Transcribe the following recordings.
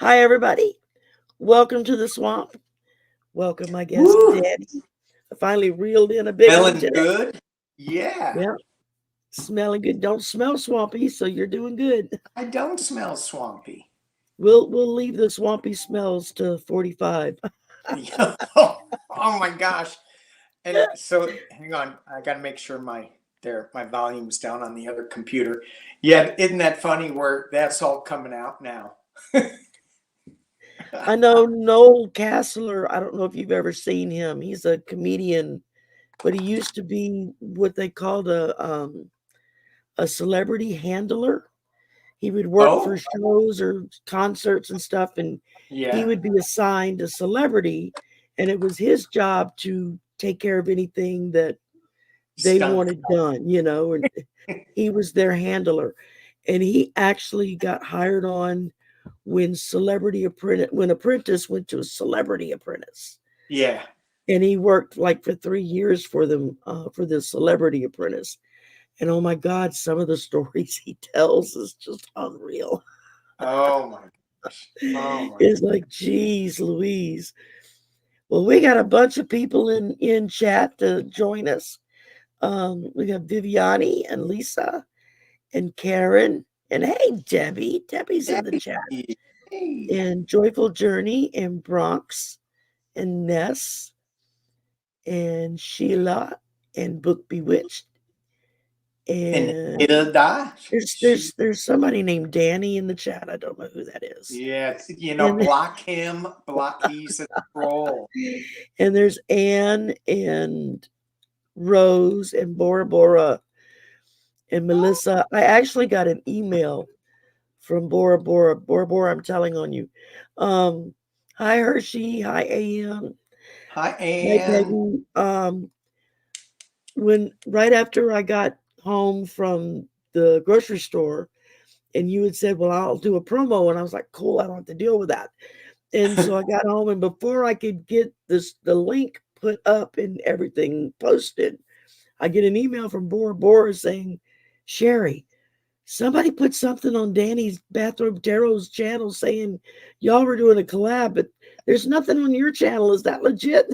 Hi, everybody. Welcome to the swamp. Welcome, my guest, Woo! Daddy. I finally reeled in a big one Smelling today. good? Yeah. Yeah, smelling good. Don't smell swampy, so you're doing good. I don't smell swampy. We'll leave the swampy smells to 45. Oh my gosh. And so hang on, I gotta make sure my volume's down on the other computer. Yeah, isn't that funny where that's all coming out now? I know Noel Castler. I don't know if you've ever seen him. He's a comedian, but he used to be what they called a celebrity handler. He would work for Oh, shows or concerts and stuff, and he yeah. would be assigned a celebrity, and it was his job to take care of anything that they Stunk. wanted done, and he was their handler. And he actually got hired on when Apprentice went to a Celebrity Apprentice. Yeah. And he worked like for 3 years for them, for the Celebrity Apprentice. And oh my God, some of the stories he tells is just unreal. Oh my gosh. Oh my. It's like, geez, Louise. Well, we got a bunch of people in chat to join us. We got Viviani and Lisa and Karen and hey, Debbie. Debbie's in the chat. Hey. Hey. And Joyful Journey and Bronx and Ness and Sheila and Book Bewitched. And And Hilda. there's somebody named Danny in the chat. I don't know who that is. Yeah, And block him. He's a troll. and there's Anne and Rose and Bora Bora and Melissa. I actually got an email from Bora Bora. Bora Bora, I'm telling on you. Hi Hershey. Hi AM. Hi, Hi Anne. Peggy. When right after I got home from the grocery store, and you had said, "Well, I'll do a promo," and I was like, "Cool, I don't have to deal with that." And so I got home, and before I could get the link put up and everything posted, I get an email from Bora Bora saying, Shari, somebody put something on Danny's Bathrobe Tarot's channel saying y'all were doing a collab, but there's nothing on your channel. Is that legit?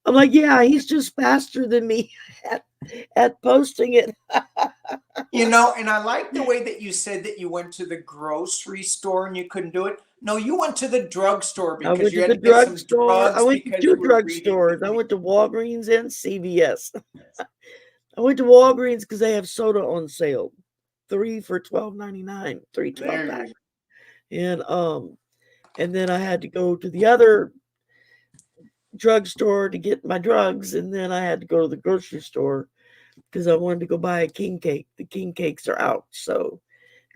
I'm like, yeah, he's just faster than me at posting it. And I like the way that you said that you went to the grocery store and you couldn't do it. No, you went to the drugstore I because went you to had the to get some drugstore. I drugs went to because two you were reading the drugstores. I went to Walgreens and CVS. I went to Walgreens because they have soda on sale. 3 for $12.99, 3 12 There pack. you And then I had to go to the other drugstore to get my drugs, and then I had to go to the grocery store because I wanted to go buy a king cake. The king cakes are out, so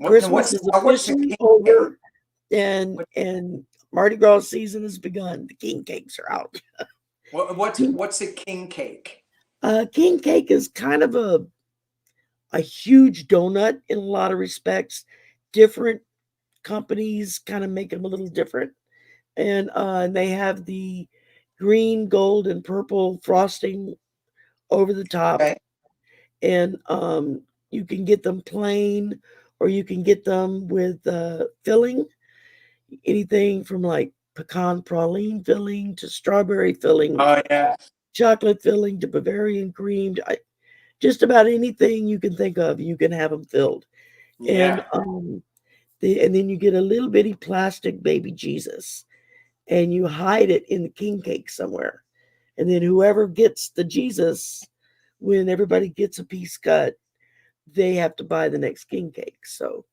Christmas is what's the officially king cake? over, and Mardi Gras season has begun. The king cakes are out. What's a king cake? King cake is kind of a huge donut in a lot of respects. Different companies kind of make them a little different, and they have the green, gold, and purple frosting over the top, Okay. and you can get them plain, or you can get them with filling, anything from like pecan praline filling to strawberry filling, Oh yeah. chocolate filling to Bavarian cream. Just about anything you can think of, you can have them filled. And Yeah. and then you get a little bitty plastic baby Jesus, and you hide it in the king cake somewhere. And then whoever gets the Jesus, when everybody gets a piece cut, they have to buy the next king cake. So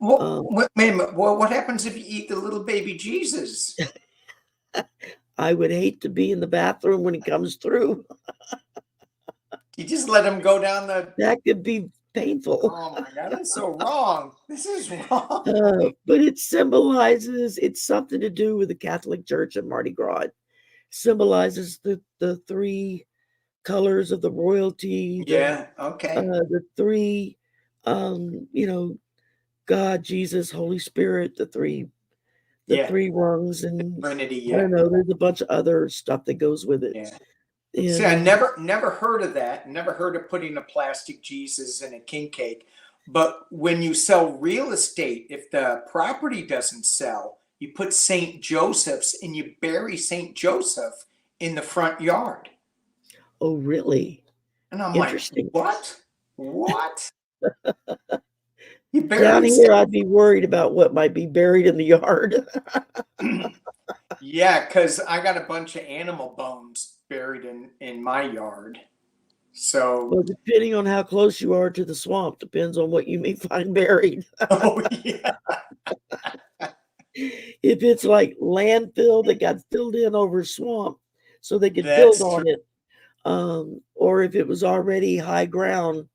um, Wait a minute. Well, what happens if you eat the little baby Jesus? I would hate to be in the bathroom when he comes through. You just let him go down the. That could be painful. Oh my God, that's so wrong. This is wrong. But it symbolizes, it's something to do with the Catholic Church and Mardi Gras. It symbolizes the three colors of the royalty, Yeah. Okay. the three, God, Jesus, Holy Spirit, the Yeah. three rungs, and Trinity. I Yeah. don't know, there's a bunch of other stuff that goes with it. Yeah. See, And I never heard of that. Never heard of putting a plastic Jesus in a king cake. But when you sell real estate, if the property doesn't sell, you put St. Joseph's and you bury St. Joseph in the front yard. Oh, really? And I'm like, Interesting. what? What? You Down buried here, I'd be worried about what might be buried in the yard. Yeah, because I got a bunch of animal bones buried in my yard. So, Well, depending on how close you are to the swamp, depends on what you may find buried. oh yeah, If it's like landfill that got filled in over swamp so they could build that's true. on it, or if it was already high ground,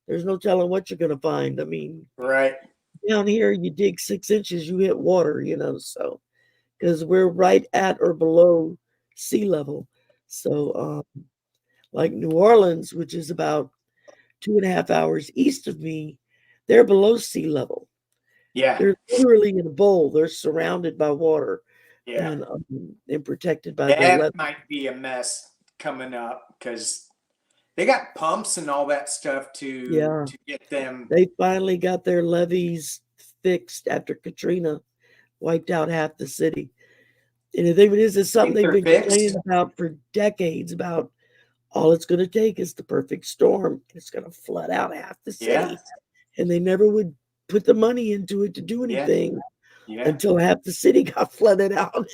there's no telling what you're going to find. I mean, Right. down here, you dig 6 inches, you hit water, so because we're right at or below sea level. So, like New Orleans, which is about 2.5 hours east of me, they're below sea level. Yeah. They're literally in a bowl. They're surrounded by water Yeah. and protected by the That levee. might be a mess coming up because they got pumps and all that stuff Yeah. to get them. They finally got their levees fixed after Katrina wiped out half the city. And the thing is something Think they've they're been fixed? complaining about for decades about all it's going to take is the perfect storm. It's going to flood out half the Yeah. city. And they never would put the money into it to do Yeah. anything Yeah. until half the city got flooded out.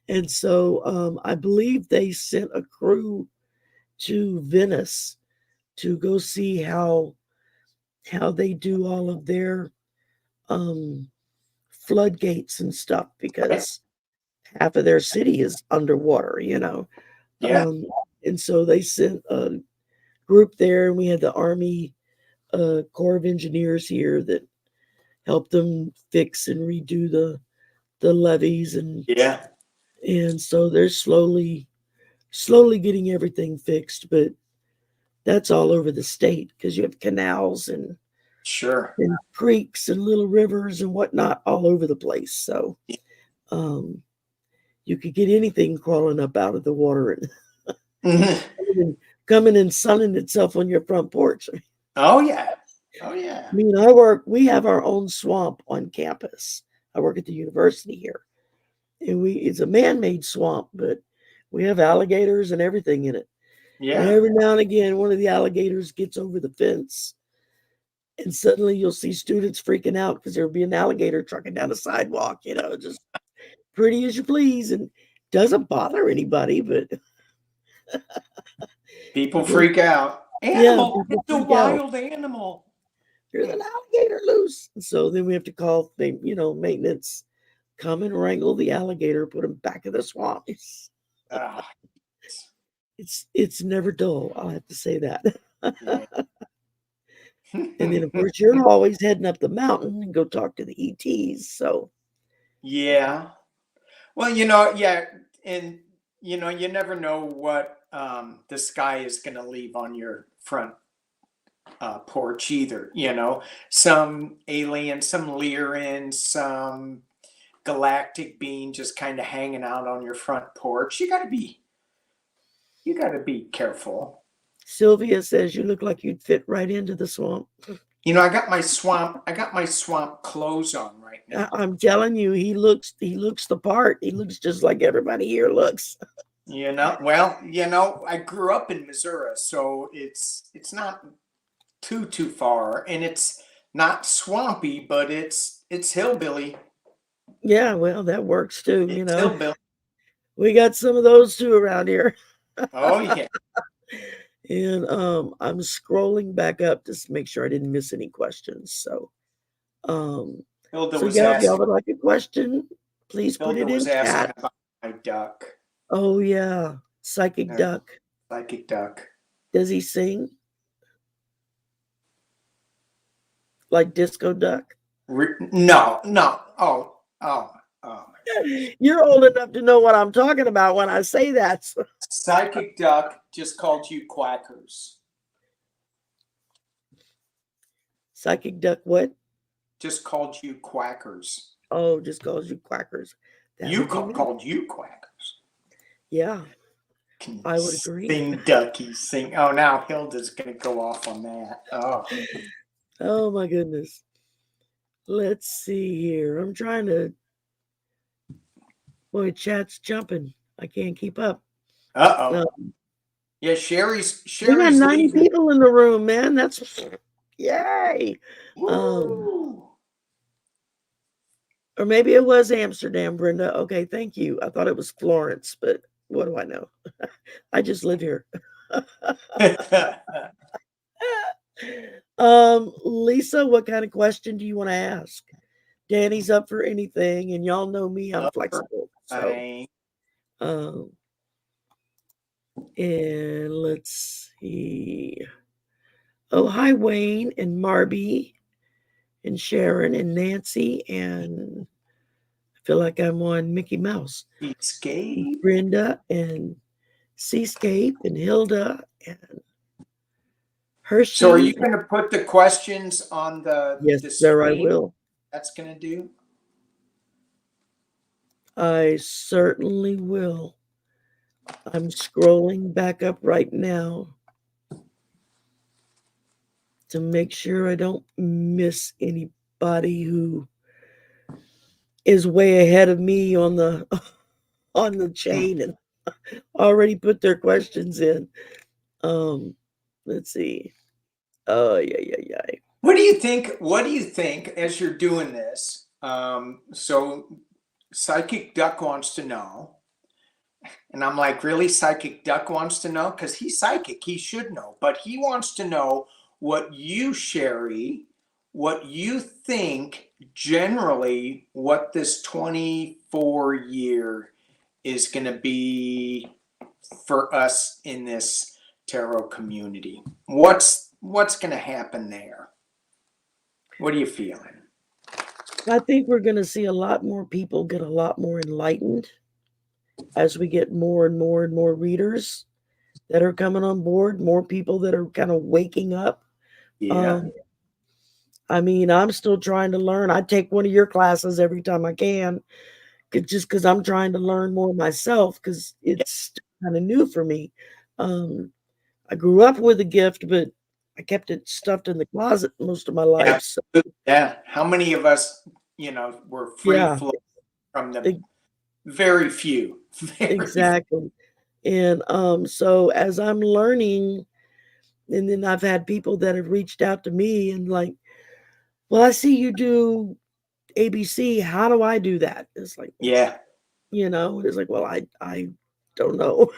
And so I believe they sent a crew to Venice to go see how they do all of their floodgates and stuff because half of their city is underwater. Yeah. And so they sent a group there, and we had the Army Corps of Engineers here that helped them fix and redo the levees, Yeah. and so they're slowly getting everything fixed, but that's all over the state because you have canals and Sure. creeks and little rivers and whatnot all over the place. So you could get anything crawling up out of the water and coming and sunning itself on your front porch. Oh yeah. Oh yeah. I mean, we have our own swamp on campus. I work at the university here. And it's a man-made swamp, but we have alligators and everything in it. And Yeah. every now and again, one of the alligators gets over the fence, and suddenly you'll see students freaking out because there'll be an alligator trucking down the sidewalk, just pretty as you please, and doesn't bother anybody, but People freak out. yeah, Animal. people It's a freak out. wild animal. There's an alligator loose. And so then we have to call, maintenance, come and wrangle the alligator, put him back in the swamp. Ah, It's never dull. I'll have to say that. yeah. And then, of course, you're always heading up the mountain and go talk to the ETs. So, Yeah. Well, yeah, and you never know what the sky is going to leave on your front porch either. Some alien, some Lyran, some galactic being just kind of hanging out on your front porch. You got to be careful. Sylvia says you look like you'd fit right into the swamp. I got my swamp clothes on right now. I'm telling you, he looks the part. He looks just like everybody here looks. Well, I grew up in Missouri, so it's not too far, and it's not swampy, but it's hillbilly. Yeah, well, that works too. It's hillbilly. We got some of those too around here. Oh yeah. And I'm scrolling back up to make sure I didn't miss any questions. So, Hilda so was yeah, if y'all asking. would like a question, please put Hilda it in was asking chat. about my duck. Oh yeah, Psychic Duck. Psychic duck. Does he sing like Disco Duck? No. Oh. You're old enough to know what I'm talking about when I say that. Psychic duck just called you quackers. Psychic Duck what? Just called you quackers. Oh, just calls you quackers. Called you quackers. Yeah. I would agree. Sing, ducky, sing. Oh, now Hilda's going to go off on that. Oh. Oh my goodness. Let's see here. I'm trying to. Boy, chat's jumping. I can't keep up. Uh-oh. Yeah, Shari's We got 90 leaving. people in the room, man. That's yay. Woo! Or maybe it was Amsterdam, Brenda. Okay, thank you. I thought it was Florence, but what do I know? I just live here. Lisa, what kind of question do you want to ask? Danny's up for anything, and y'all know me, I'm flexible. So, and let's see. Oh, hi, Wayne and Marby and Sharon and Nancy, and I feel like I'm on Mickey Mouse. Seascape. Brenda and Seascape and Hilda and Hershey. So are you going to put the questions on the Yes, sir, I will. That's going to do? I certainly will. I'm scrolling back up right now to make sure I don't miss anybody who is way ahead of me on the chain and already put their questions in. Let's see. Oh, yeah. What do you think as you're doing this? So Psychic Duck wants to know. And I'm like, really? Psychic Duck wants to know? Because he's psychic. He should know. But he wants to know what you, Shari, what you think generally what this 24-year is going to be for us in this tarot community. What's going to happen there? What are you feeling? I think we're going to see a lot more people get a lot more enlightened as we get more and more and more readers that are coming on board, more people that are kind of waking up. Yeah. I mean, I'm still trying to learn. I take one of your classes every time I can, just because I'm trying to learn more myself, because it's kind of new for me. I grew up with a gift, but I kept it stuffed in the closet most of my life. Yeah. So. Yeah. How many of us, were free flow from the very few? Exactly. And so as I'm learning, and then I've had people that have reached out to me and like, well, I see you do ABC. How do I do that? It's like, yeah. It's like, well, I don't know.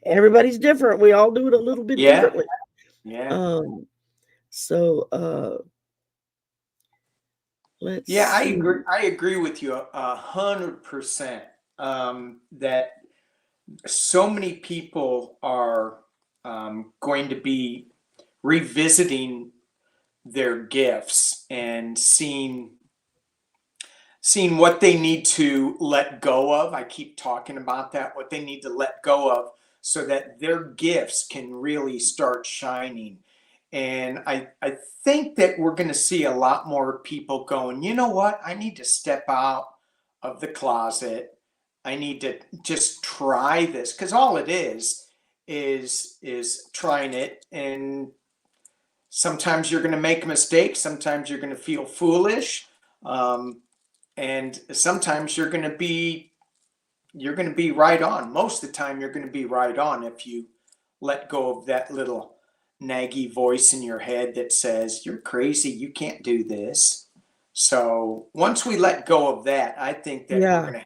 Everybody's different. We all do it a little bit differently. Yeah. So let's see. I agree with you 100%. That so many people are going to be revisiting their gifts and seeing what they need to let go of. I keep talking about that, what they need to let go of so that their gifts can really start shining. And I think that we're going to see a lot more people going, you know what? I need to step out of the closet. I need to just try this, because all it is trying it. And sometimes you're going to make a mistake. Sometimes you're going to feel foolish. And sometimes you're going to be right on. Most of the time you're going to be right on if you let go of that little naggy voice in your head that says, you're crazy, you can't do this. So once we let go of that, I think that we're going to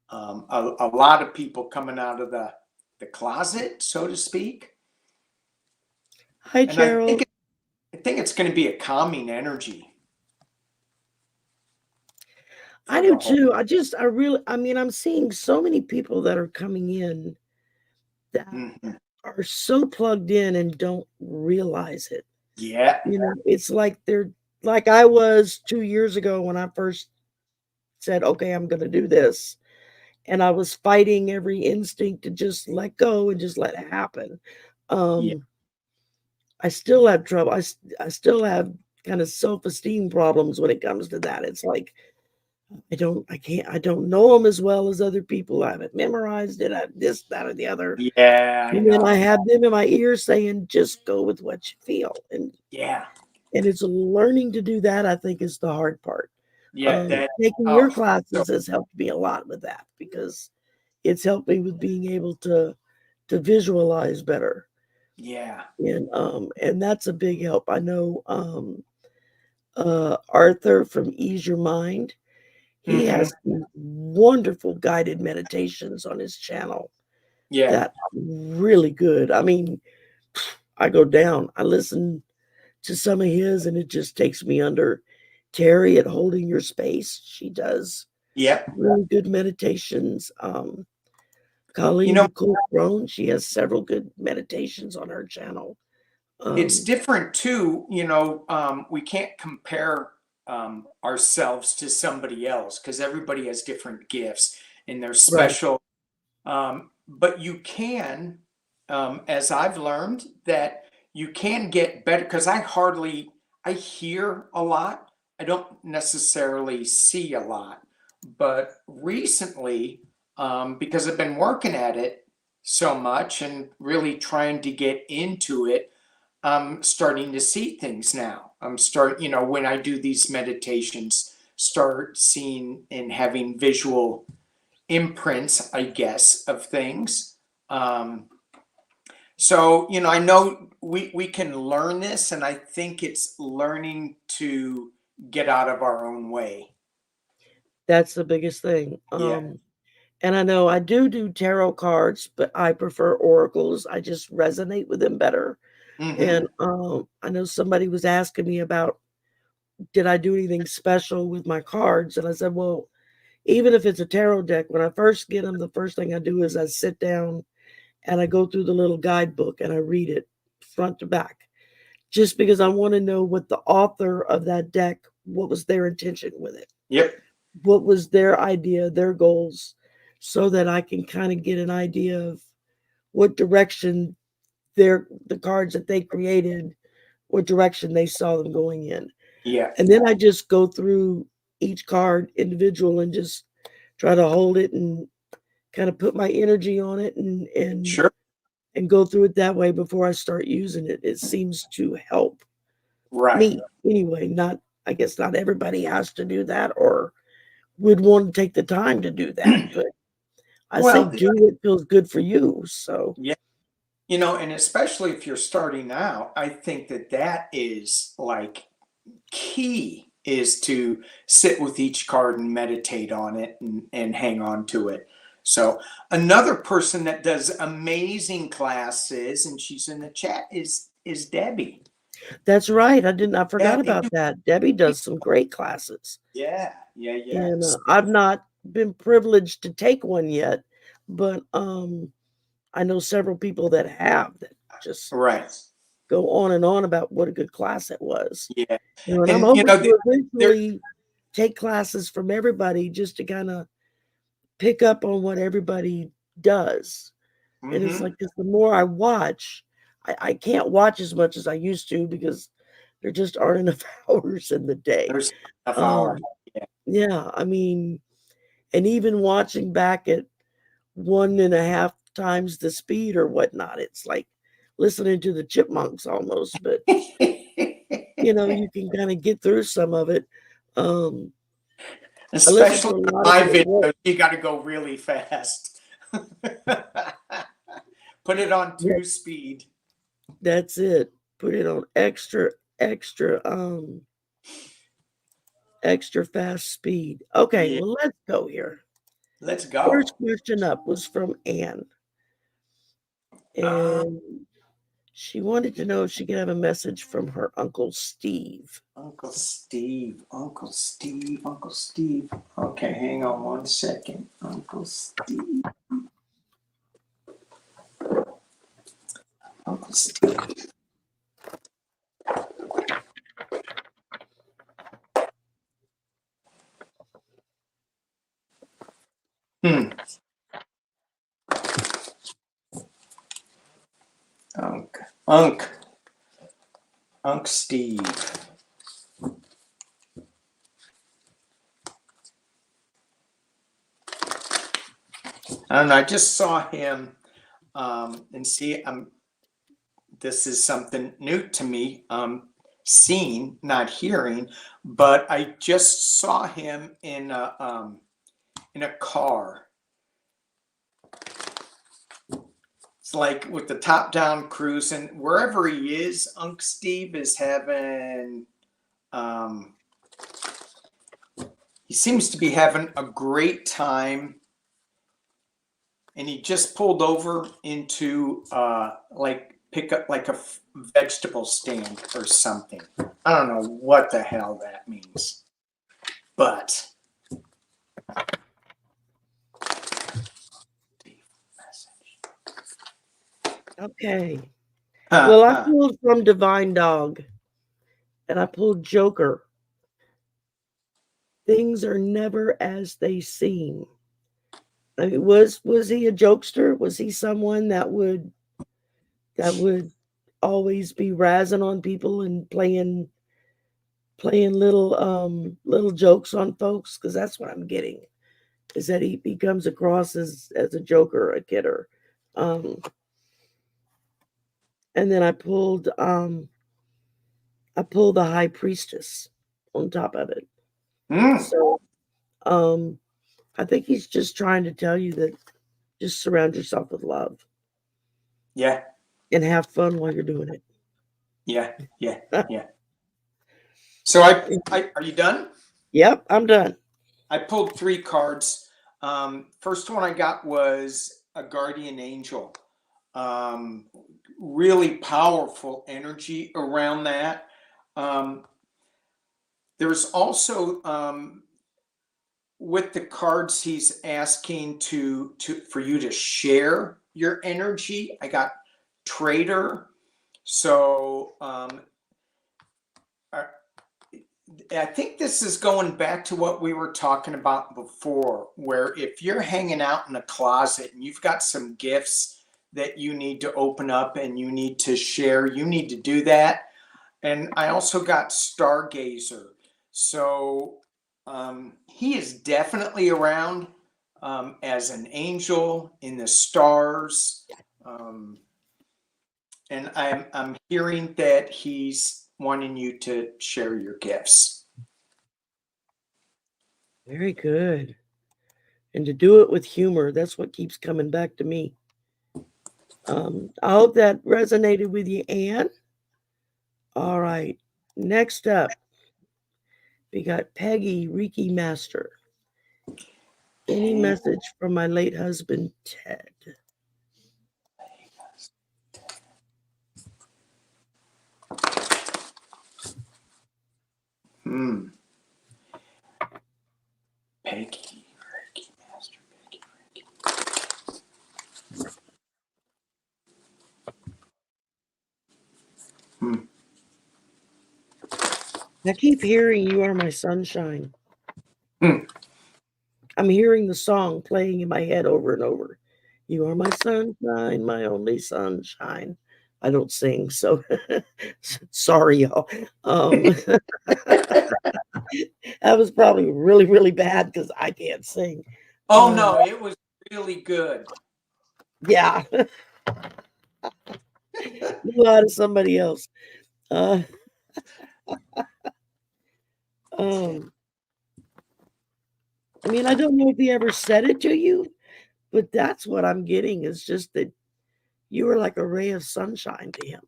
a lot of people coming out of the closet, so to speak. Hi, Cheryl. I think it's going to be a calming energy. I do too. I'm seeing so many people that are coming in that are so plugged in and don't realize it. Yeah. It's like they're like I was 2 years ago when I first said, okay, I'm going to do this. And I was fighting every instinct to just let go and just let it happen. I still have trouble. I still have kind of self-esteem problems when it comes to that. It's like, I don't know them as well as other people. I haven't memorized it. I this, that, or the other. Yeah, I And then I know. have them in my ear saying, just go with what you feel. Yeah. And it's learning to do that, I think, is the hard part. Yeah, that Taking your oh so classes has helped me a lot with that because it's helped me with being able to visualize better. yeah. And that's a big help. I know Arthur from Ease Your Mind. He Hmm. has these wonderful guided meditations on his channel Yeah. that are really good. I mean, I go down. I listen to some of his, and it just takes me under. Terry at Holding Your Space, she does Yep. really good meditations. You Colleen know, Nicole Crone, she has several good meditations on her channel. it's Um, different too. We can't compare ourselves to somebody else because everybody has different gifts and they're right, special. But you can, as I've learned, that you can get better because I hear a lot. I don't necessarily see a lot. But recently, because I've been working at it so much and really trying to get into it, I'm starting to see things now. When I do these meditations, start seeing and having visual imprints, I guess, of things. Um, I know we can learn this, and I think it's learning to get out of our own way. that's the biggest thing. Yeah. And I know I do tarot cards, but I prefer oracles. I just resonate with them better. Hmm. And I know somebody was asking me about did I do anything special with my cards, and I said, well, even if it's a tarot deck, when I first get them, the first thing I do is I sit down and I go through the little guidebook and I read it front to back, just because I want to know what the author of that deck, what was their intention with it, Yep. what was their idea, their goals, so that I can kind of get an idea of what direction the cards that they created, what direction they saw them going in. Yeah. And then I just go through each card individual and just try to hold it and kind of put my energy on it Sure. and go through it that way before I start using it. It seems to help Right. me anyway. Not, I guess not everybody has to do that or would want to take the time to do that, but I say Well, do what feels good for you. So yeah. And especially if you're starting out, I think that is like key is to sit with each card and meditate on it and hang on to it. So another person that does amazing classes, and she's in the chat, is Debbie. that's right. I forgot Debbie, about that. Debbie does some great classes. yeah, yeah, yeah. And I've not been privileged to take one yet, but I know several people that have that just Right. go on about what a good class it was. Yeah. And I'm And hoping to there eventually take classes from everybody just to kind of pick up on what everybody does. And it's hmm like 'cause the more I watch, I can't watch as much as I used to because there just aren't enough hours in the day. there's enough hours. Um, Yeah. yeah, I mean, and even watching back at 1.5 times the speed or whatnot, it's like listening to the chipmunks almost, but you can kind of get through some of it. Um, I listen to Especially a with lot of my it at work. videos, you got to go really fast. Put it on Yeah, 2 speed. that's it. Put it on extra fast speed. Okay, Yeah. well, let's go here. Let's First go. question up was from Anne, Uh, and she wanted to know if she could have a message from her Uncle Steve. Uncle Steve, Uncle Steve, Uncle Steve. Okay, hang on 1 second. Uncle Steve, Uncle Steve. Hmm. Unc, Unc Steve. I don't know. I just saw him, and see, this is something new to me. Seeing, not hearing, but I just saw him in a car. It's like with the top down cruising. Wherever he is, Unc Steve is having. He seems to be having a great time, and he just pulled over into like pick up like a vegetable stand or something. I don't know what the hell that means, but Okay. Well, I pulled from Divine Dog, and I pulled Joker. Things are never as they seem. I mean, was he a jokester? Was he someone that would always be razzing on people and playing little jokes on folks? Because that's what I'm getting, is that he comes across as a joker, a kidder. And then I pulled the High Priestess on top of it. So I think he's just trying to tell you that just surround yourself with love. Yeah. And have fun while you're doing it. Yeah. So are you done? Yep, I'm done. I pulled 3 cards. First one I got was a guardian angel. Really powerful energy around that. There's also with the cards, he's asking for you to share your energy. I got trader. So I think this is going back to what we were talking about before, where if you're hanging out in a closet and you've got some gifts that you need to open up and you need to share, you need to do that. And I also got Stargazer. So he is definitely around as an angel in the stars. And I'm hearing that he's wanting you to share your gifts. Very good. And to do it with humor, that's what keeps coming back to me. I hope that resonated with you, Anne. All right. Next up, we got Peggy, Reiki Master. Any message from my late husband, Ted? Peggy, Reiki Master, Peggy, Reiki. I keep hearing "You Are My Sunshine." I'm hearing the song playing in my head over and over. You are my sunshine, my only sunshine. I don't sing, so sorry, y'all. That was probably really, really bad because I can't sing. Oh no, it was really good. Yeah. You out of somebody else. I mean, I don't know if he ever said it to you, but that's what I'm getting, is just that you were like a ray of sunshine to him.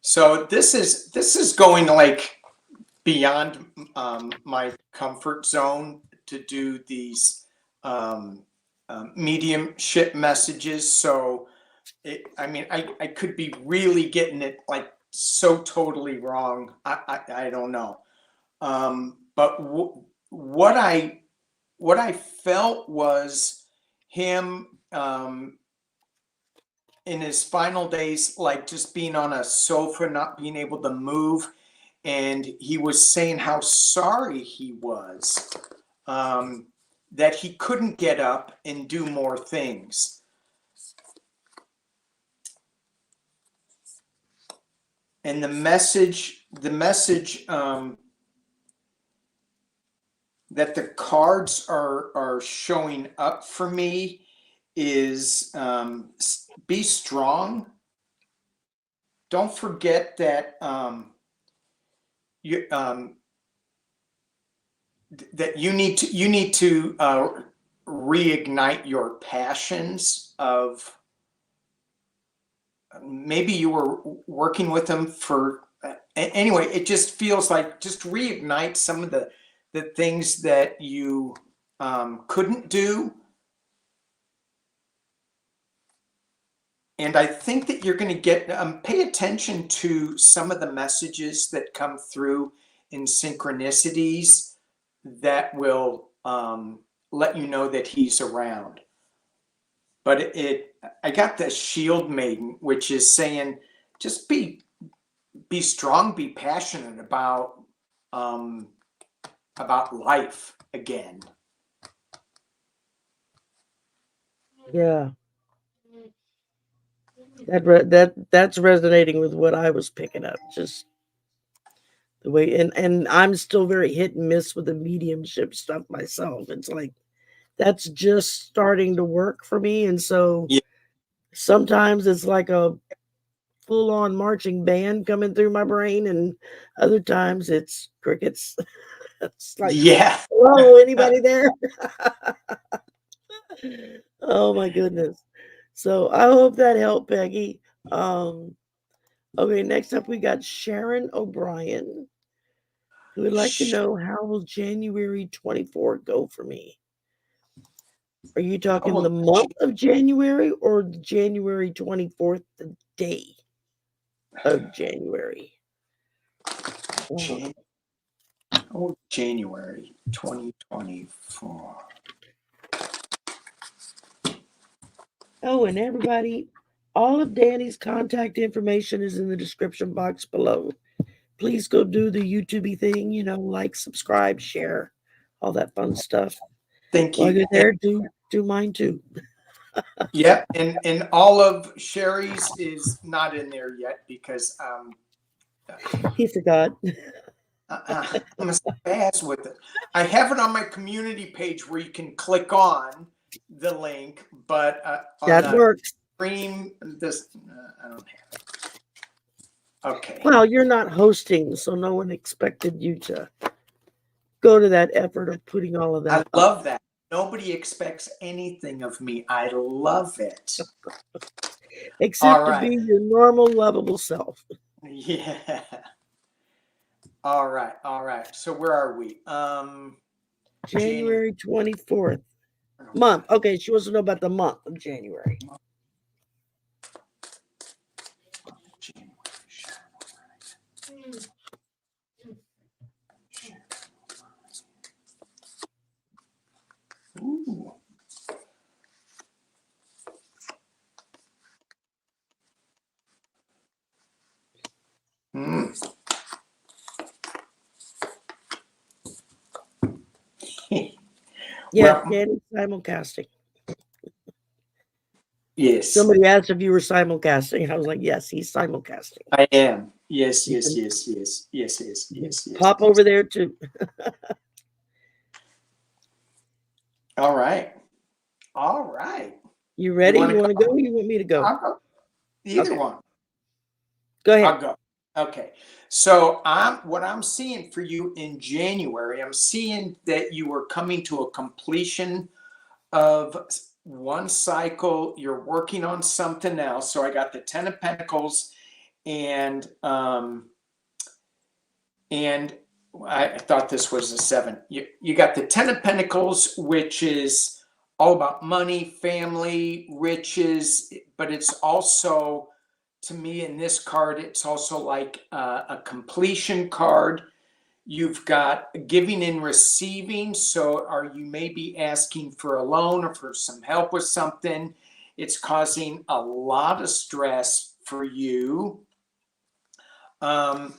So this is going like beyond my comfort zone to do these mediumship messages. So I could be really getting it like so totally wrong. I don't know. But what I felt was him in his final days, like just being on a sofa, not being able to move. And he was saying how sorry he was that he couldn't get up and do more things. And the message that the cards are showing up for me is be strong. Don't forget that that you need to reignite your passions of maybe you were working with them for anyway. It just feels like just reignite some of the things that you couldn't do. And I think that you're going to get, pay attention to some of the messages that come through in synchronicities that will let you know that he's around. But I got the Shield Maiden, which is saying, just be strong, be passionate about life again. Yeah. That's resonating with what I was picking up. Just the way, and I'm still very hit and miss with the mediumship stuff myself. It's like that's just starting to work for me, and so Yeah. sometimes it's like a full-on marching band coming through my brain, and other times it's crickets. It's like, yeah. hello, anybody there? Oh my goodness. So I hope that helped, Peggy. Okay, next up we got Sharon O'Brien, who would like to know, how will January 24th go for me? Are you talking the month of January or January 24th, the day of January? January 2024. Oh, and everybody, all of Danny's contact information is in the description box below. Please go do the YouTube thing, like, subscribe, share, all that fun stuff. Thank you. While you're there, do mine too. Yep, and all of Shari's is not in there yet because he forgot. I'm a spaz with it. I have it on my community page where you can click on the link, but on that works. Stream this, I don't have it. Okay. Well, you're not hosting, so no one expected you to go to that effort of putting all of that. I love that. Nobody expects anything of me. I love it. Except to be your normal, lovable self. Yeah. All right. So where are we? January 24th. Month. Okay, she wants to know about the month of January. Ooh. Yeah, Danny's simulcasting. Yes. Somebody asked if you were simulcasting. I was like, yes, he's simulcasting. I am. Yes. Pop over there too. All right. You ready? You want to go? Or you want me to go? I'll go. Either one. Go ahead. I'll go. Okay. So what I'm seeing for you in January, I'm seeing that you are coming to a completion of one cycle. You're working on something else. So I got the 10 of Pentacles, and I thought this was a 7. You got the 10 of Pentacles, which is all about money, family, riches, but it's also, to me in this card, it's also like a completion card. You've got giving and receiving. So you may be asking for a loan or for some help with something. It's causing a lot of stress for you. And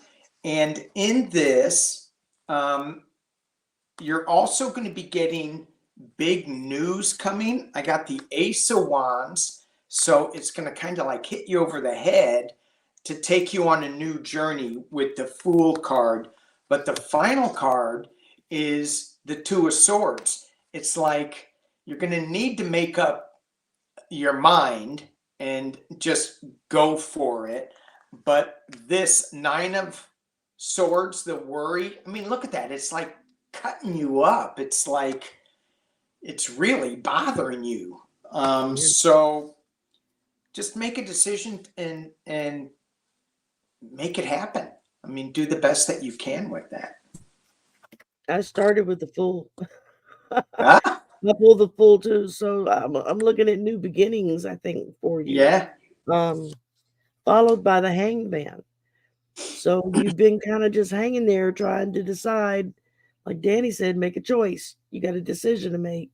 in this, you're also going to be getting big news coming. I got the Ace of Wands. So it's going to kind of like hit you over the head to take you on a new journey with the Fool card. But the final card is the Two of Swords. It's like you're going to need to make up your mind and just go for it. But this Nine of Swords, the worry, I mean, look at that. It's like cutting you up. It's like it's really bothering you. So just make a decision and make it happen. I mean, do the best that you can with that. I started with the Fool. Ah, I pulled the Fool too, so I'm looking at new beginnings, I think, for you. yeah. Followed by the Hanged Man. So you've been kind of just hanging there trying to decide, like Danny said, make a choice. You got a decision to make.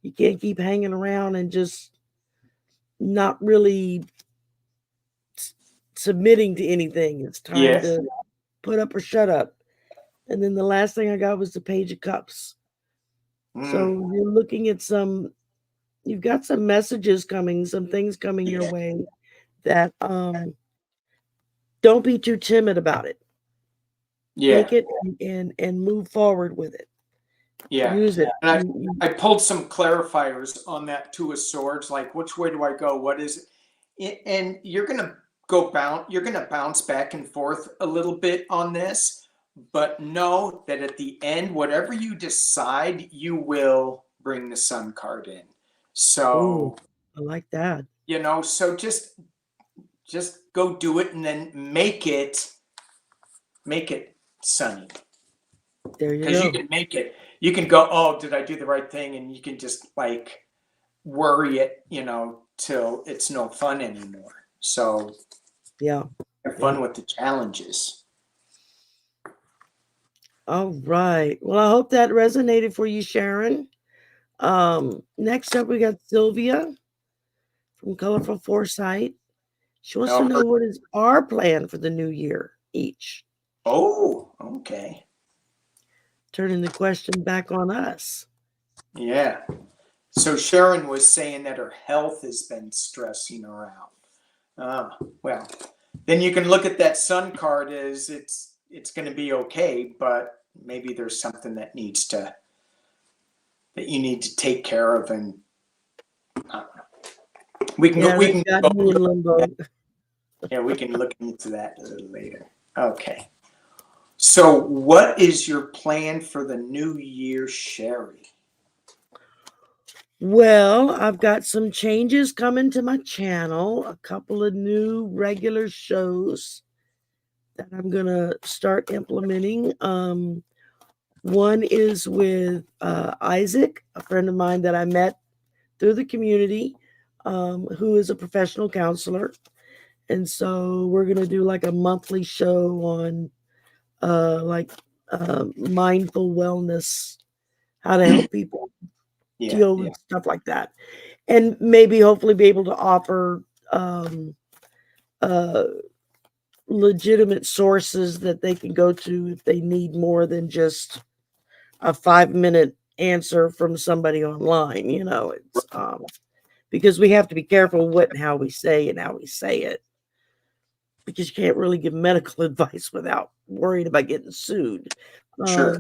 You can't keep hanging around and just not really submitting to anything. It's time Yes. to put up or shut up. And then the last thing I got was the Page of Cups. So you're looking at you've got some messages coming, some things coming your way that don't be too timid about it. Yeah. Take it and move forward with it. Yeah. Use it. And I pulled some clarifiers on that Two of Swords, like which way do I go? What is it? And you're gonna you're gonna bounce back and forth a little bit on this, but know that at the end, whatever you decide, you will bring the Sun card in. So I like that. You know, so just go do it and then make it sunny. There you go. Because you can make it. You can go, oh, did I do the right thing? And you can just like worry it, you know, till it's no fun anymore. So yeah, have fun with the challenges. All right. Well, I hope that resonated for you, Sharon. Next up, we got Sylvia from Colorful Foresight. She wants to know what is our plan for the new year each. Oh, okay. Turning the question back on us. Yeah. So Sharon was saying that her health has been stressing her out. Well, then you can look at that Sun card as it's going to be okay, but maybe there's something that you need to take care of, and I don't know. We can go in limbo. Yeah, we can look into that a little later. Okay. So what is your plan for the new year, Shari? Well, I've got some changes coming to my channel, a couple of new regular shows that I'm going to start implementing. One is with Isaac, a friend of mine that I met through the community, who is a professional counselor. And so we're going to do like a monthly show on mindful wellness, how to help people deal with stuff like that. And maybe hopefully be able to offer legitimate sources that they can go to if they need more than just a 5-minute answer from somebody online. You know, it's because we have to be careful what and how we say it, because you can't really give medical advice without worrying about getting sued. Sure.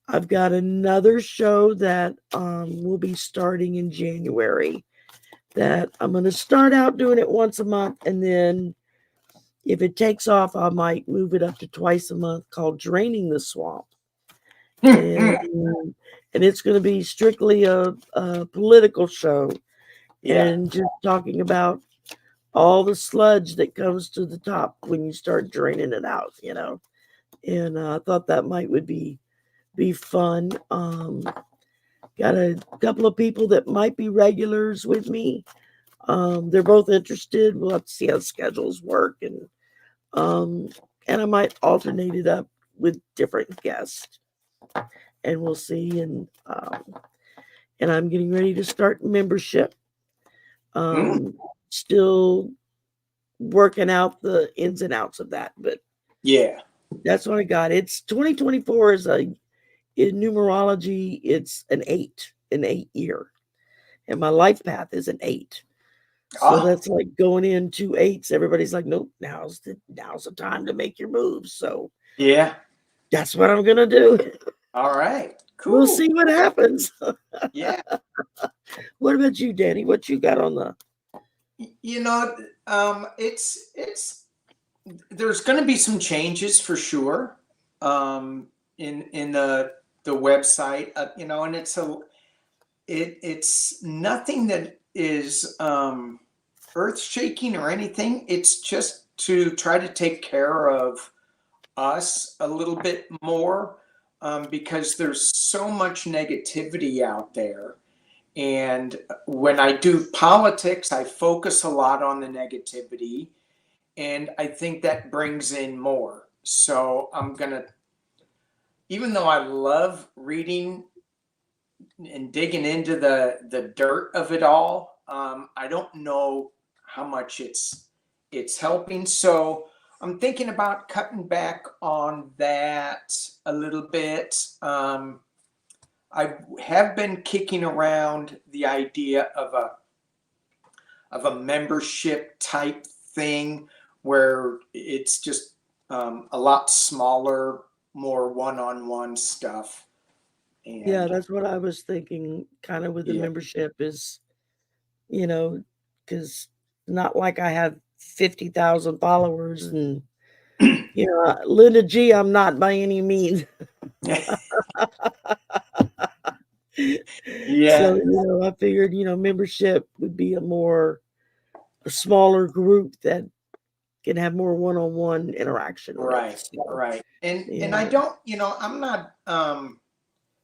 I've got another show that will be starting in January that I'm going to start out doing it once a month, and then if it takes off, I might move it up to twice a month, called Draining the Swamp. And it's going to be strictly a political show, and just talking about all the sludge that comes to the top when you start draining it out, you know. And I thought that would be fun. Got a couple of people that might be regulars with me. They're both interested. We'll have to see how the schedules work, and I might alternate it up with different guests, and we'll see. And I'm getting ready to start membership. Still working out the ins and outs of that, but that's what I got. It's 2024 is in numerology, it's an 8 year, and my life path is an 8. So that's like going in 2 8s. Everybody's like, nope, now's the time to make your moves. So that's what I'm gonna do. All right, We'll Cool. see what happens. Yeah. What about you, Danny? What you got on the? You know, it's there's going to be some changes for sure, in the website, you know, and it's nothing that is earth shaking or anything. It's just to try to take care of us a little bit more, because there's so much negativity out there. And when I do politics, I focus a lot on the negativity, and I think that brings in more. So I'm gonna, even though I love reading and digging into the dirt of it all, I don't know how much it's helping. So I'm thinking about cutting back on that a little bit. I have been kicking around the idea of a membership type thing where it's just a lot smaller, more one-on-one stuff. Yeah, And that's what I was thinking. Kind of with the yeah, membership is, you know, because not like I have 50,000 followers, and Linda G. I'm not by any means. yeah, So I figured membership would be a smaller group that can have more one-on-one interaction with. right, So right. And I yeah, don't, I'm not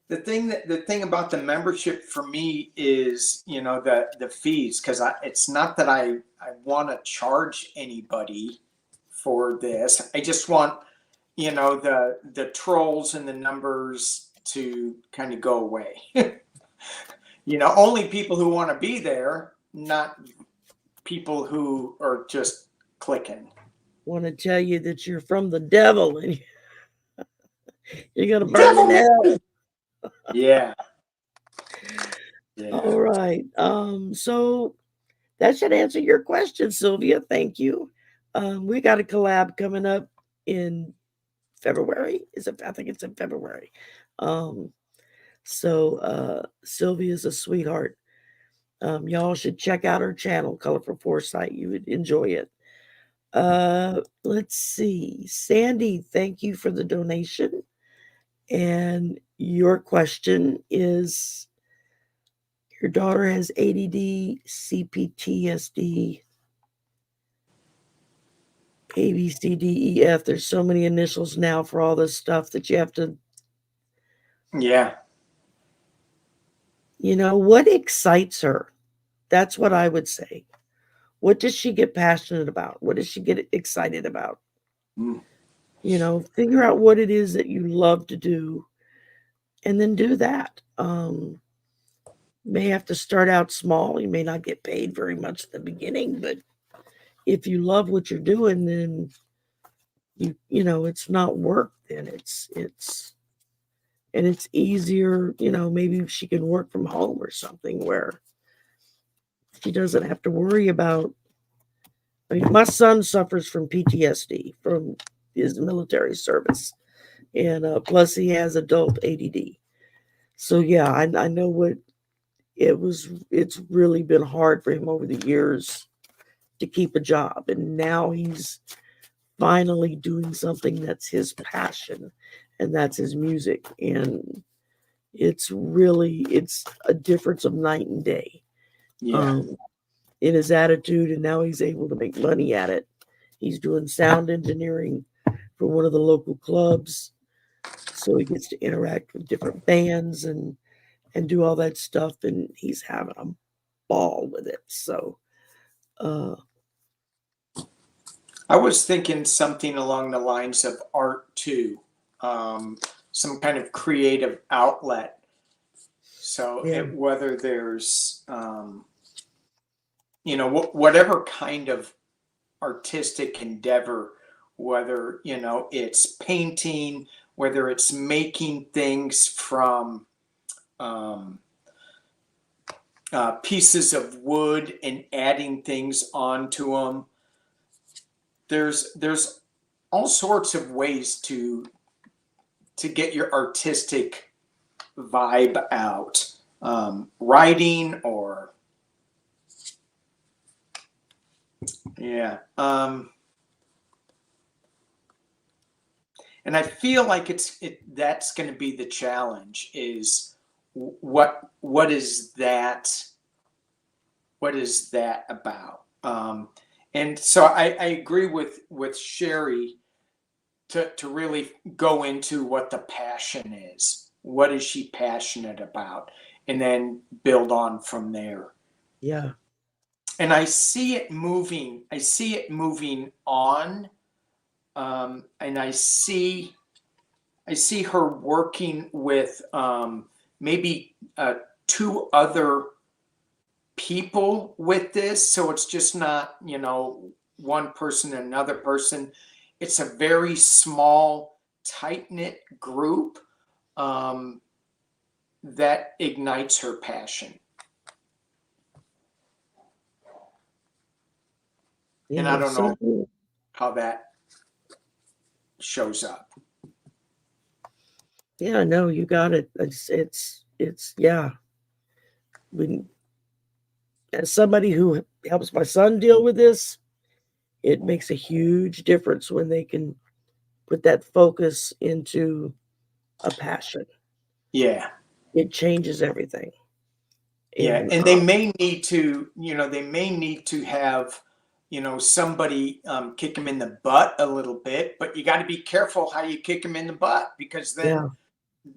the thing about the membership for me is, the fees, because it's not that I want to charge anybody for this. I just want, the trolls and the numbers to kind of go away. Only people who want to be there, not people who are just clicking. want to tell you that you're from the devil and you're gonna burn in Devil hell. me. Yeah. Yeah. All right. So that should answer your question, Sylvia. Thank you. We got a collab coming up in February. Is it? I think it's in February. Um, so Sylvia's a sweetheart. Y'all should check out her channel, Colorful Foresight. You would enjoy it. Let's see. Sandy, thank you for the donation. And your question is, your daughter has ADD, CPTSD, ABCDEF. There's so many initials now for all this stuff that you have to, Yeah. what excites her? That's what I would say. What does she get passionate about? What does she get excited about? Mm. Figure out what it is that you love to do and then do that. May have to start out small. You may not get paid very much at the beginning, but if you love what you're doing, then it's not work. Then it's easier. Maybe she can work from home or something where she doesn't have to worry about. I mean, my son suffers from PTSD from his military service, and plus he has adult ADD. So yeah, I know what it was. It's really been hard for him over the years to keep a job, and now he's finally doing something that's his passion, and that's his music. And it's a difference of night and day, Yeah. um, in his attitude, and now he's able to make money at it. He's doing sound engineering for one of the local clubs, so he gets to interact with different bands and do all that stuff, and he's having a ball with it. So uh I was thinking something along the lines of art too, some kind of creative outlet. So yeah, whether there's, whatever kind of artistic endeavor, whether, it's painting, whether it's making things from um, pieces of wood and adding things onto them. There's all sorts of ways to get your artistic vibe out? Writing or yeah. And I feel like that's going to be the challenge is what is that about? And so I agree with Shari to really go into what the passion is. What is she passionate about? And then build on from there. Yeah. And I see it moving. I see it moving on. And I see her working with maybe 2 other people with this. So it's just not, one person and another person. It's a very small, tight-knit group that ignites her passion. Yeah, and I don't know how that shows up. Yeah, no, you got it. It's yeah. As somebody who helps my son deal with this, it makes a huge difference when they can put that focus into a passion. Yeah. It changes everything. Yeah, and they may need to, have, somebody kick them in the butt a little bit, but you got to be careful how you kick them in the butt because then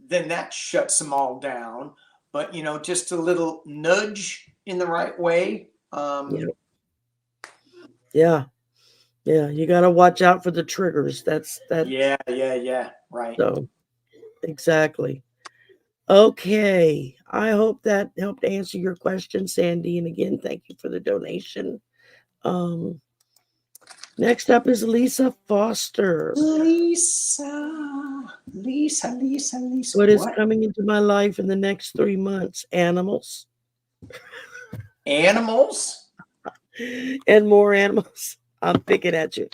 that shuts them all down. But just a little nudge in the right way. Yeah, you got to watch out for the triggers. That's that. Yeah, right. So exactly. Okay, I hope that helped answer your question, Sandy. And again, thank you for the donation. Next up is Lisa Foster. Lisa. What is coming into my life in the next 3 months? Animals. Animals? And more animals. I'm picking at you.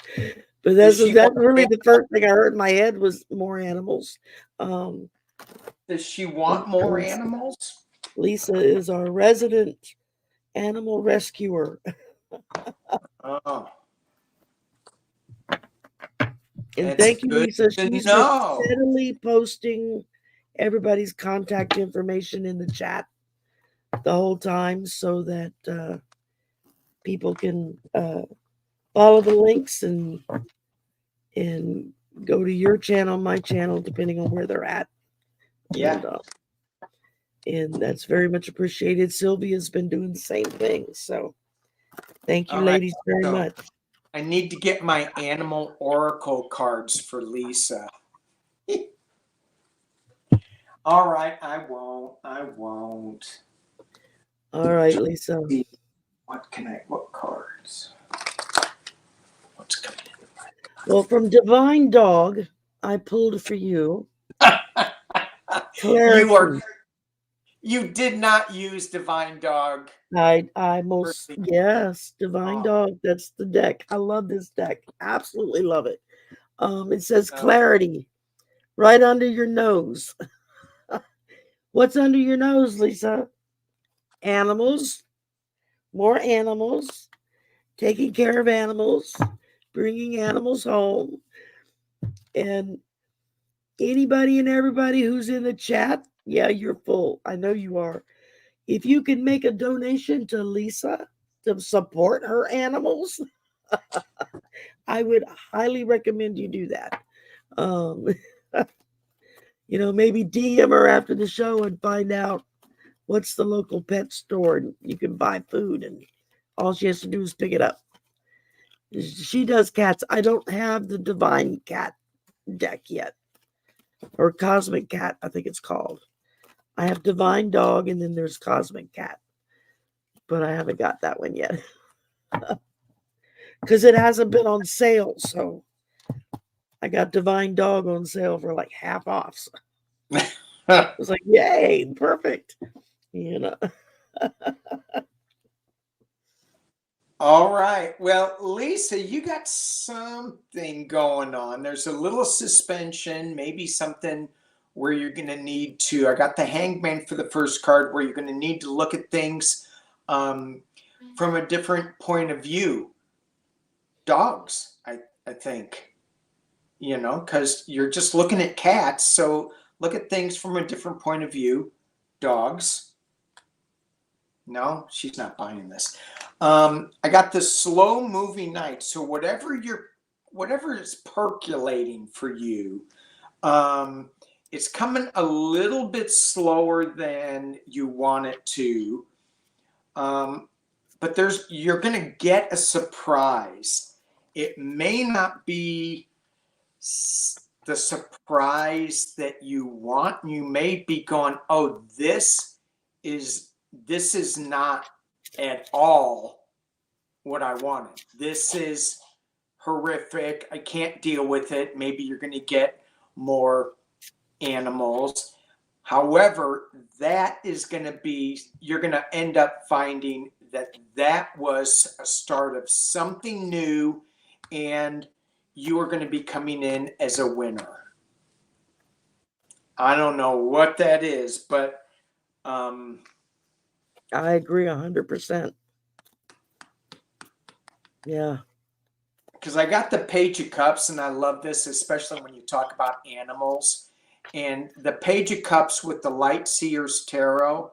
But that's really the first thing I heard in my head was more animals. Does she want more animals? Lisa is our resident animal rescuer. Oh. And thank you, Lisa. She's steadily posting everybody's contact information in the chat the whole time so that people can follow the links and go to your channel, my channel, depending on where they're at. Yeah. And that's very much appreciated. Sylvia's been doing the same thing. So thank you, ladies, very much. I need to get my animal oracle cards for Lisa. All right, I won't. All right, Lisa. What cards? What's coming in? Well, from Divine Dog, I pulled for you. You did not use Divine Dog. Yes, Divine Dog. That's the deck. I love this deck. Absolutely love it. It says clarity right under your nose. What's under your nose, Lisa? Animals. More animals. Taking care of animals. Bringing animals home. And anybody and everybody who's in the chat, yeah, you're full. I know you are. If you can make a donation to Lisa to support her animals, I would highly recommend you do that. Maybe DM her after the show and find out what's the local pet store and you can buy food and all she has to do is pick it up. She does cats. I don't have the Divine Cat deck yet, or Cosmic Cat, I think it's called. I have Divine Dog and then there's Cosmic Cat, but I haven't got that one yet because it hasn't been on sale. So I got Divine Dog on sale for like half off. So I was like, yay, perfect. All right. Well, Lisa, you got something going on. There's a little suspension, maybe something where you're going to need to, I got the Hangman for the first card, where you're going to need to look at things from a different point of view. Dogs, I think, because you're just looking at cats. So look at things from a different point of view. Dogs. No, she's not buying this. I got the slow moving night. So whatever is percolating for you, it's coming a little bit slower than you want it to. But you're going to get a surprise. It may not be the surprise that you want. You may be going, oh, this is not at all what I wanted. This is horrific. I can't deal with it. Maybe you're going to get more animals. However, that is going to be, you're going to end up finding that was a start of something new, and you are going to be coming in as a winner. I don't know what that is, but I agree 100%. Yeah. Because I got the Page of Cups, and I love this, especially when you talk about animals. And the Page of Cups with the Light Seers Tarot.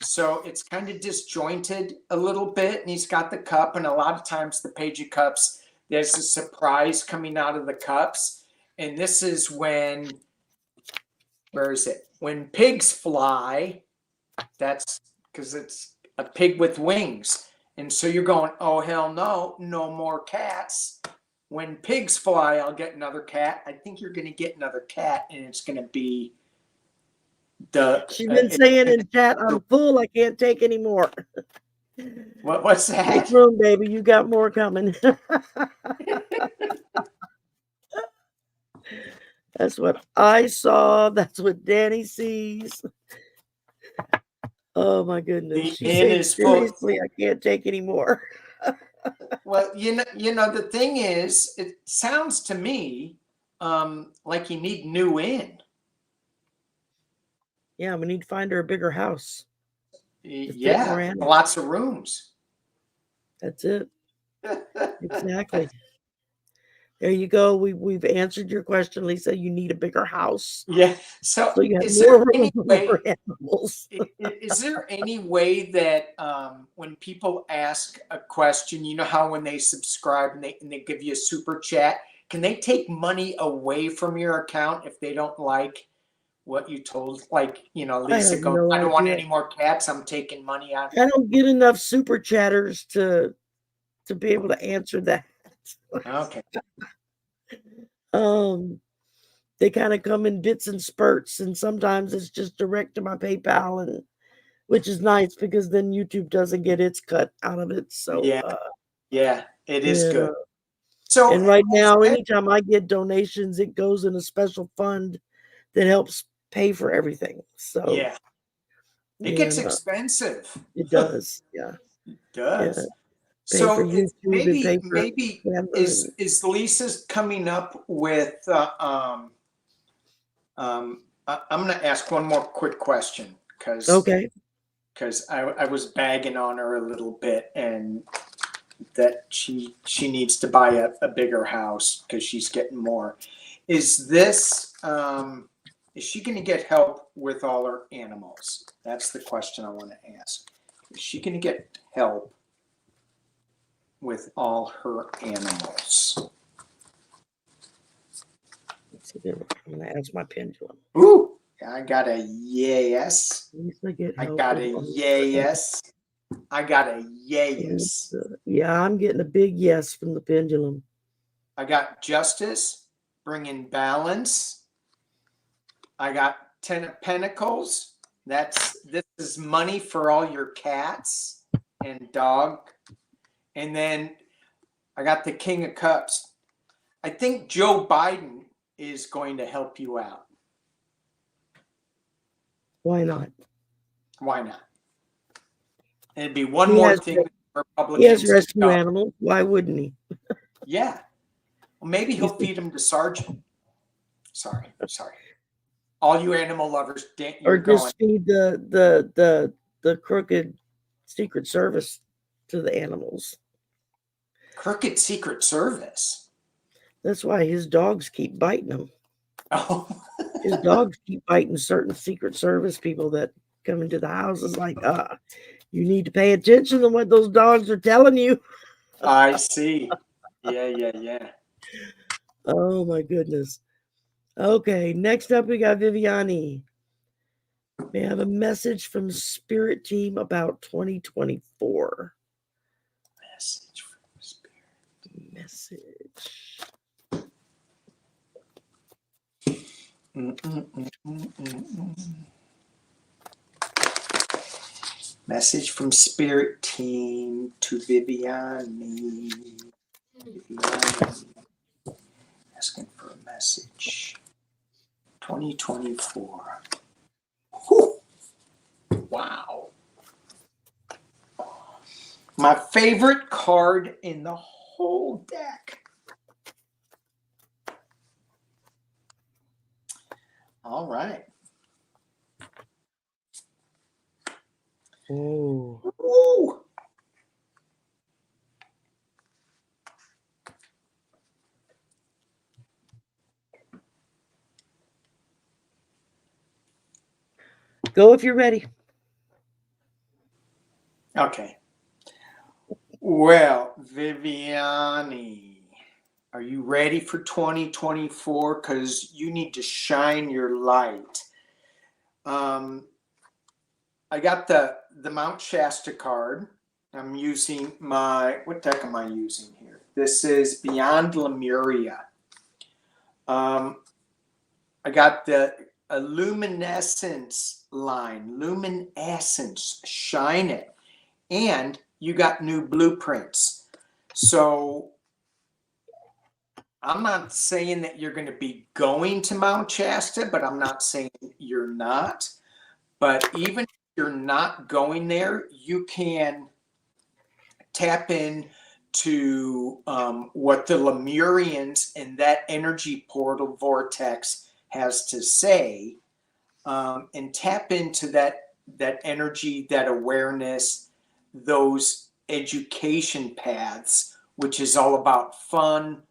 So it's kind of disjointed a little bit, and he's got the cup, and a lot of times the Page of Cups, there's a surprise coming out of the cups. And this is when, where is it? When pigs fly, that's because it's a pig with wings. And so you're going, oh, hell no, no more cats. When pigs fly, I'll get another cat. I think you're going to get another cat, and it's going to be She's been saying in chat, I'm full, I can't take any more. What's that? Make room, baby. You got more coming. That's what I saw. That's what Danny sees. Oh my goodness. She said, seriously, I can't take any more. Well, you know, the thing is, it sounds to me like you need new in. Yeah, we need to find her a bigger house. Yeah, lots of rooms. That's it. Exactly. There you go. We've answered your question, Lisa. You need a bigger house. Yeah. So you have more room for animals. Is there any way that when people ask a question, you know how when they subscribe and they give you a super chat, can they take money away from your account if they don't like what you told? Like, Lisa goes, I don't want any more cats. I'm taking money out. I don't get enough super chatters to be able to answer that. Okay. They kind of come in bits and spurts, and sometimes it's just direct to my PayPal, and which is nice because then YouTube doesn't get its cut out of it. So yeah, it is good. So, and right now, anytime I get donations, it goes in a special fund that helps pay for everything. So yeah, it gets expensive. It does. Yeah, it does. Yeah. So maybe is Lisa's coming up with? I'm going to ask one more quick question because I was bagging on her a little bit, and that she needs to buy a bigger house because she's getting more. Is this is she going to get help with all her animals? That's the question I want to ask. Is she going to get help with all her animals? Let's see, I'm going to ask my pendulum. Ooh, I got a yes. I got a yes. I got a yes. Yeah, I'm getting a big yes from the pendulum. I got justice, bringing balance. I got 10 of Pentacles. This is money for all your cats and dog. And then I got the King of Cups. I think Joe Biden is going to help you out. Why not? Why not? And it'd be one more thing. He has rescue animals. Why wouldn't he? Yeah. Well, maybe he'll feed them to Sergeant. Sorry. all you animal lovers, or you're going. just feed the crooked Secret Service to the animals. Crooked Secret Service. That's why his dogs keep biting him. Oh, His dogs keep biting certain Secret Service people that come into the house. It's like, you need to pay attention to what those dogs are telling you. I see. Yeah. Oh my goodness. Okay, next up we got Viviani. May I have a message from Spirit Team about 2024? Message from Spirit. Message. Message from Spirit Team to Viviani. Viviani. Asking for a message. 2024. Whew. Wow. My favorite card in the whole deck. All right. Oh. Ooh. Go if you're ready. Okay. Well, Viviani, are you ready for 2024? Because you need to shine your light. I got the Mount Shasta card. I'm using what deck am I using here? This is Beyond Lemuria. I got the Luminescence line, Luminescence, shine it. And you got new blueprints. So I'm not saying that you're going to be going to Mount Shasta, but I'm not saying you're not. But even if you're not going there, you can tap in to what the Lemurians and that energy portal vortex has to say, and tap into that energy, that awareness, those education paths, which is all about fun,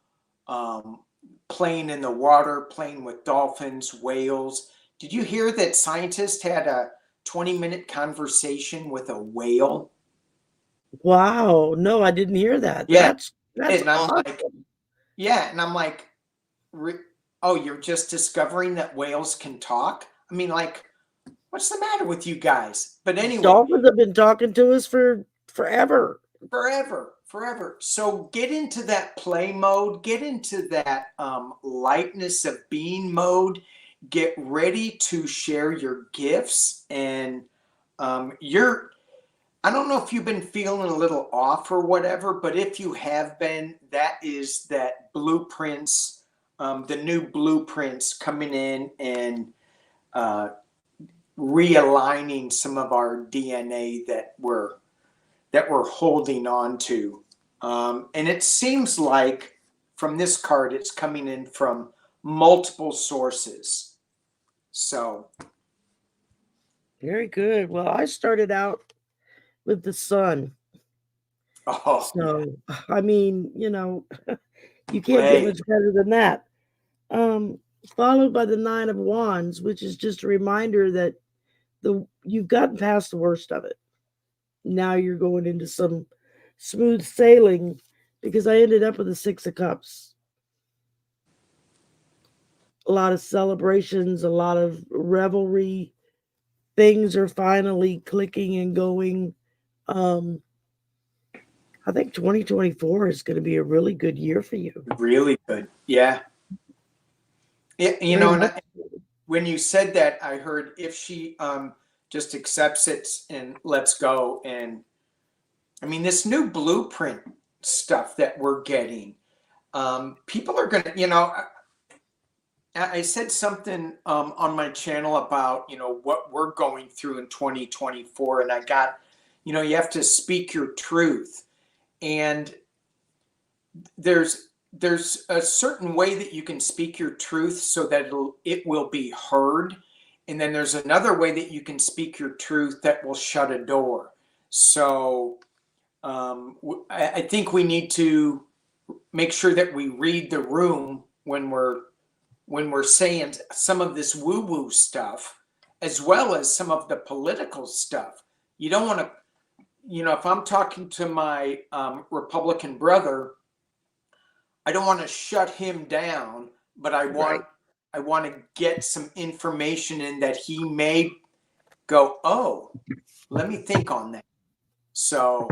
playing in the water, playing with dolphins, whales. Did you hear that scientists had a 20-minute conversation with a whale? Wow. No, I didn't hear that. Yeah. That's And I'm awesome. like, yeah. And I'm like, oh, you're just discovering that whales can talk? I mean, like, what's the matter with you guys? But anyway, Dolphins have been talking to us for forever. Forever. So get into that play mode, get into that lightness of being mode, get ready to share your gifts. And I don't know if you've been feeling a little off or whatever, but if you have been, that is that blueprints, the new blueprints coming in and realigning some of our DNA that we're holding on to. And it seems like from this card, it's coming in from multiple sources. So. Very good. Well, I started out with the sun. Oh, so, yeah. I mean, you can't hey. get much better than that. Followed by the 9 of Wands, which is just a reminder that you've gotten past the worst of it. Now you're going into some smooth sailing, because I ended up with the 6 of Cups. A lot of celebrations, a lot of revelry. Things are finally clicking and going. I think 2024 is going to be a really good year for you. Really good. Yeah. And when you said that, I heard if she just accepts it and let's go. And I mean, this new blueprint stuff that we're getting, people are going to, I said something on my channel about, what we're going through in 2024. And I got, you have to speak your truth. And there's there's a certain way that you can speak your truth so that it will be heard. And then there's another way that you can speak your truth that will shut a door. So I think we need to make sure that we read the room when we're saying some of this woo-woo stuff, as well as some of the political stuff. You don't want to, if I'm talking to my Republican brother, I don't want to shut him down, but I want to get some information in that he may go, oh, let me think on that. So,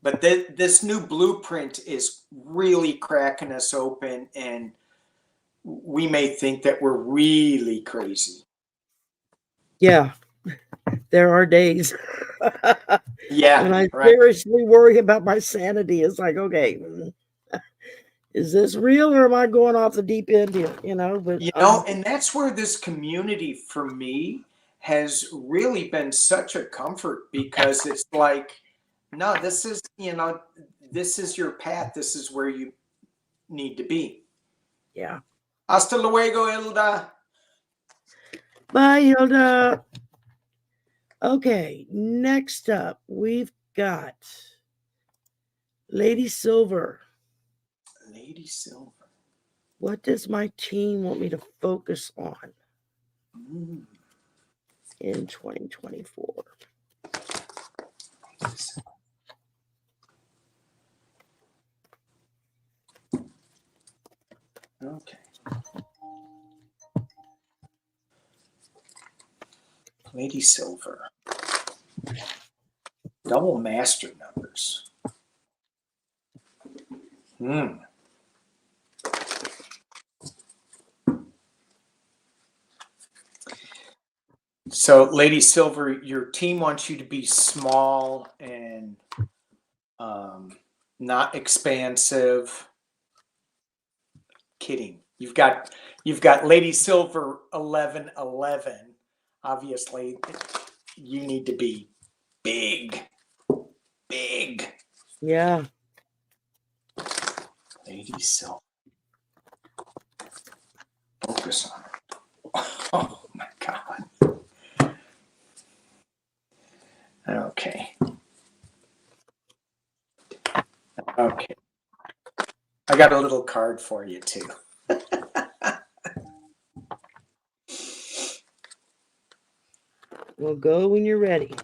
but this new blueprint is really cracking us open, and we may think that we're really crazy. Yeah, there are days. Yeah. When I seriously worry about my sanity, it's like, okay, is this real or am I going off the deep end here? But and that's where this community for me has really been such a comfort, because it's like, no, this is, this is your path. This is where you need to be. Yeah. Hasta luego, Hilda. Bye, Hilda. Okay, next up, we've got Lady Silver. Lady Silver. What does my team want me to focus on in 2024? Okay. Lady Silver. Double master numbers. So, Lady Silver, your team wants you to be small and not expansive. Kidding. You've got Lady Silver 1111. Obviously, you need to be big. Yeah. Lady Silver. Focus on it. Oh my God. Okay. I got a little card for you too. We'll go when you're ready.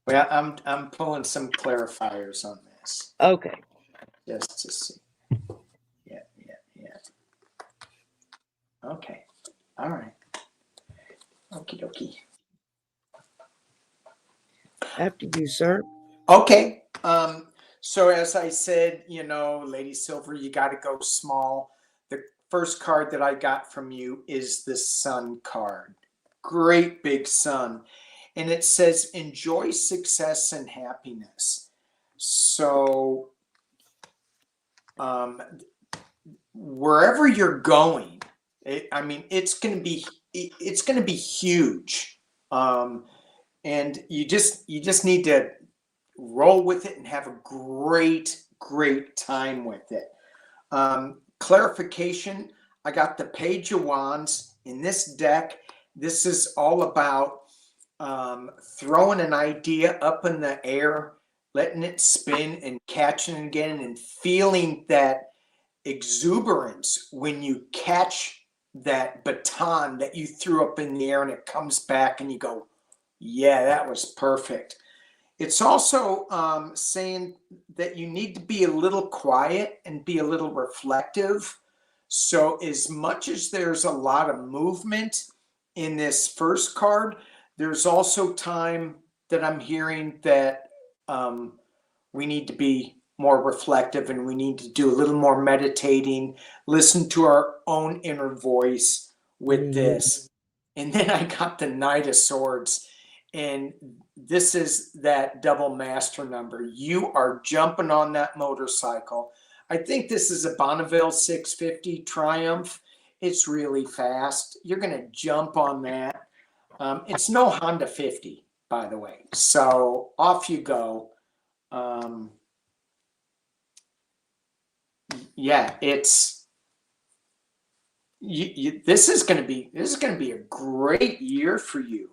Well, I'm pulling some clarifiers on this. Okay. Just to see. Yeah. Okay. All right. Okie dokie. After you, sir. Okay. So as I said, Lady Silver, you got to go small. The first card that I got from you is the Sun card. Great big sun. And it says, enjoy success and happiness. So wherever you're going, it's going to be huge. And you just need to roll with it and have a great time with it. Clarification, I got the Page of Wands in this deck. This is all about throwing an idea up in the air, letting it spin and catching it again, and feeling that exuberance when you catch that baton that you threw up in the air and it comes back and you go, yeah, that was perfect. It's also saying that you need to be a little quiet and be a little reflective. So as much as there's a lot of movement in this first card, there's also time that I'm hearing that we need to be more reflective and we need to do a little more meditating, listen to our own inner voice with this. And then I got the Knight of Swords, and this is that double master number. You are jumping on that motorcycle. I think this is a Bonneville 650 Triumph. It's really fast. You're going to jump on that. It's no Honda 50, by the way. So off you go. yeah, it's this is going to be a great year for you.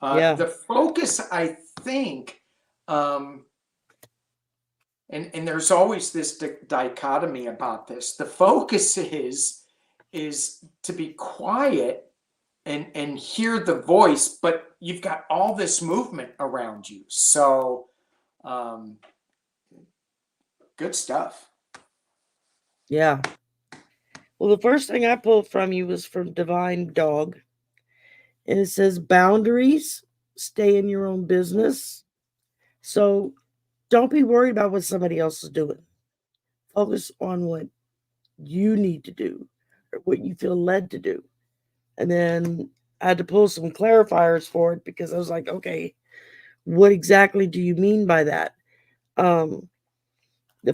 Yeah. The focus, I think, and there's always this dichotomy about this. The focus is to be quiet and hear the voice, but you've got all this movement around you. So, good stuff. Yeah. Well, the first thing I pulled from you was from Divine Dog. And it says boundaries, stay in your own business. So don't be worried about what somebody else is doing. Focus on what you need to do or what you feel led to do. And then I had to pull some clarifiers for it because I was like, okay, what exactly do you mean by that? The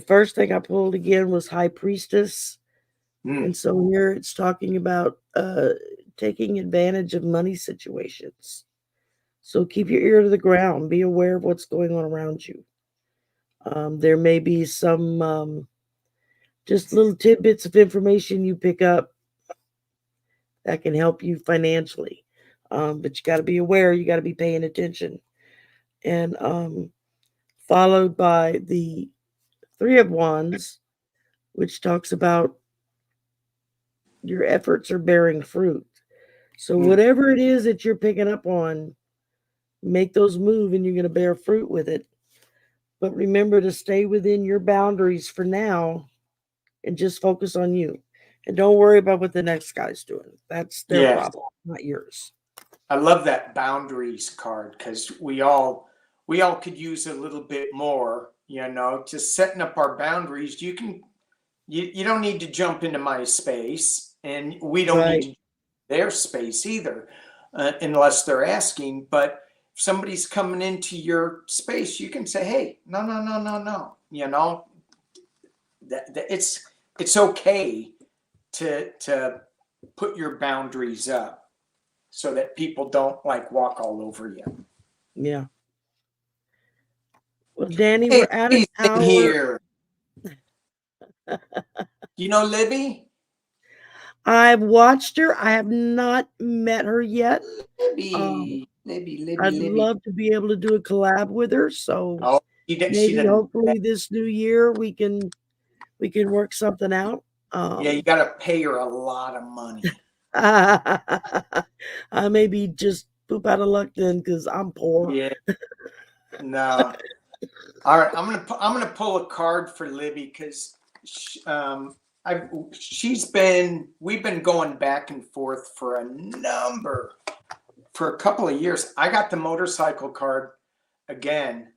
first thing I pulled again was High Priestess. And so here it's talking about taking advantage of money situations. So keep your ear to the ground. Be aware of what's going on around you. There may be some just little tidbits of information you pick up that can help you financially. But you got to be aware. You got to be paying attention. And followed by the Three of Wands, which talks about your efforts are bearing fruit. So whatever it is that you're picking up on, make those move and you're going to bear fruit with it. But remember to stay within your boundaries for now and just focus on you. And don't worry about what the next guy's doing. That's their problem, not yours. I love that boundaries card because we all could use a little bit more, just setting up our boundaries. You don't need to jump into my space, and we don't need to their space either, unless they're asking. But if somebody's coming into your space, you can say, "Hey, no, no, no, no, no." That it's okay to put your boundaries up so that people don't walk all over you. Yeah. Well, Danny, we're at an hour here. You know Libby? I've watched her. I have not met her yet. Libby. I'd love to be able to do a collab with her. So maybe hopefully this new year we can work something out. Yeah, you got to pay her a lot of money. I maybe just poop out of luck then because I'm poor. Yeah. No. All right, I'm gonna pull a card for Libby because we've been going back and forth for a couple of years. I got the motorcycle card again.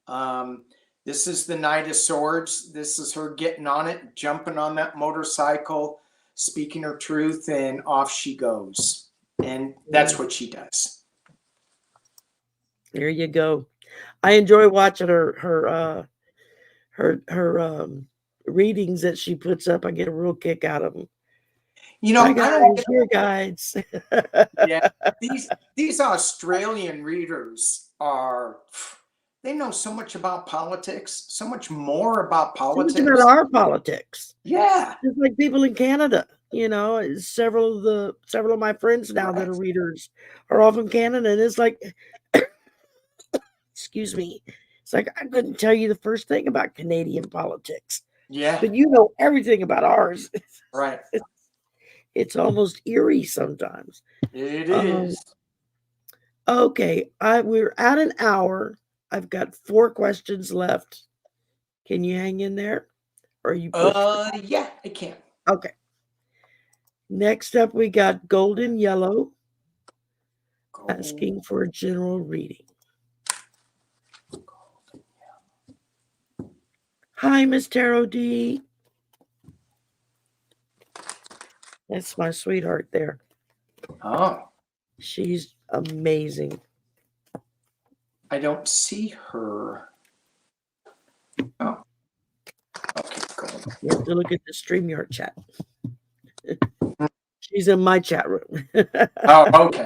This is the Knight of Swords. This is her getting on it, jumping on that motorcycle, speaking her truth, and off she goes. And that's what she does. There you go. I enjoy watching her readings that she puts up. I get a real kick out of them. I don't get your guides. Yeah, these Australian readers they know so much about politics, so much more about politics. So much about our politics. Yeah, just like people in Canada. Several of my friends now that are readers are all from Canada, and it's like, excuse me, it's like I couldn't tell you the first thing about Canadian politics. Yeah, but you know everything about ours. Right. It's almost eerie sometimes. It is. Okay, we're at an hour. I've got 4 questions left. Can you hang in there? Or are you yeah, I can. Okay. Next up, we got Golden Yellow asking for a general reading. Hi, Miss Tarot D. That's my sweetheart there. Oh. She's amazing. I don't see her. Oh. Okay, go on. You have to look at the StreamYard chat. She's in my chat room. Oh, okay.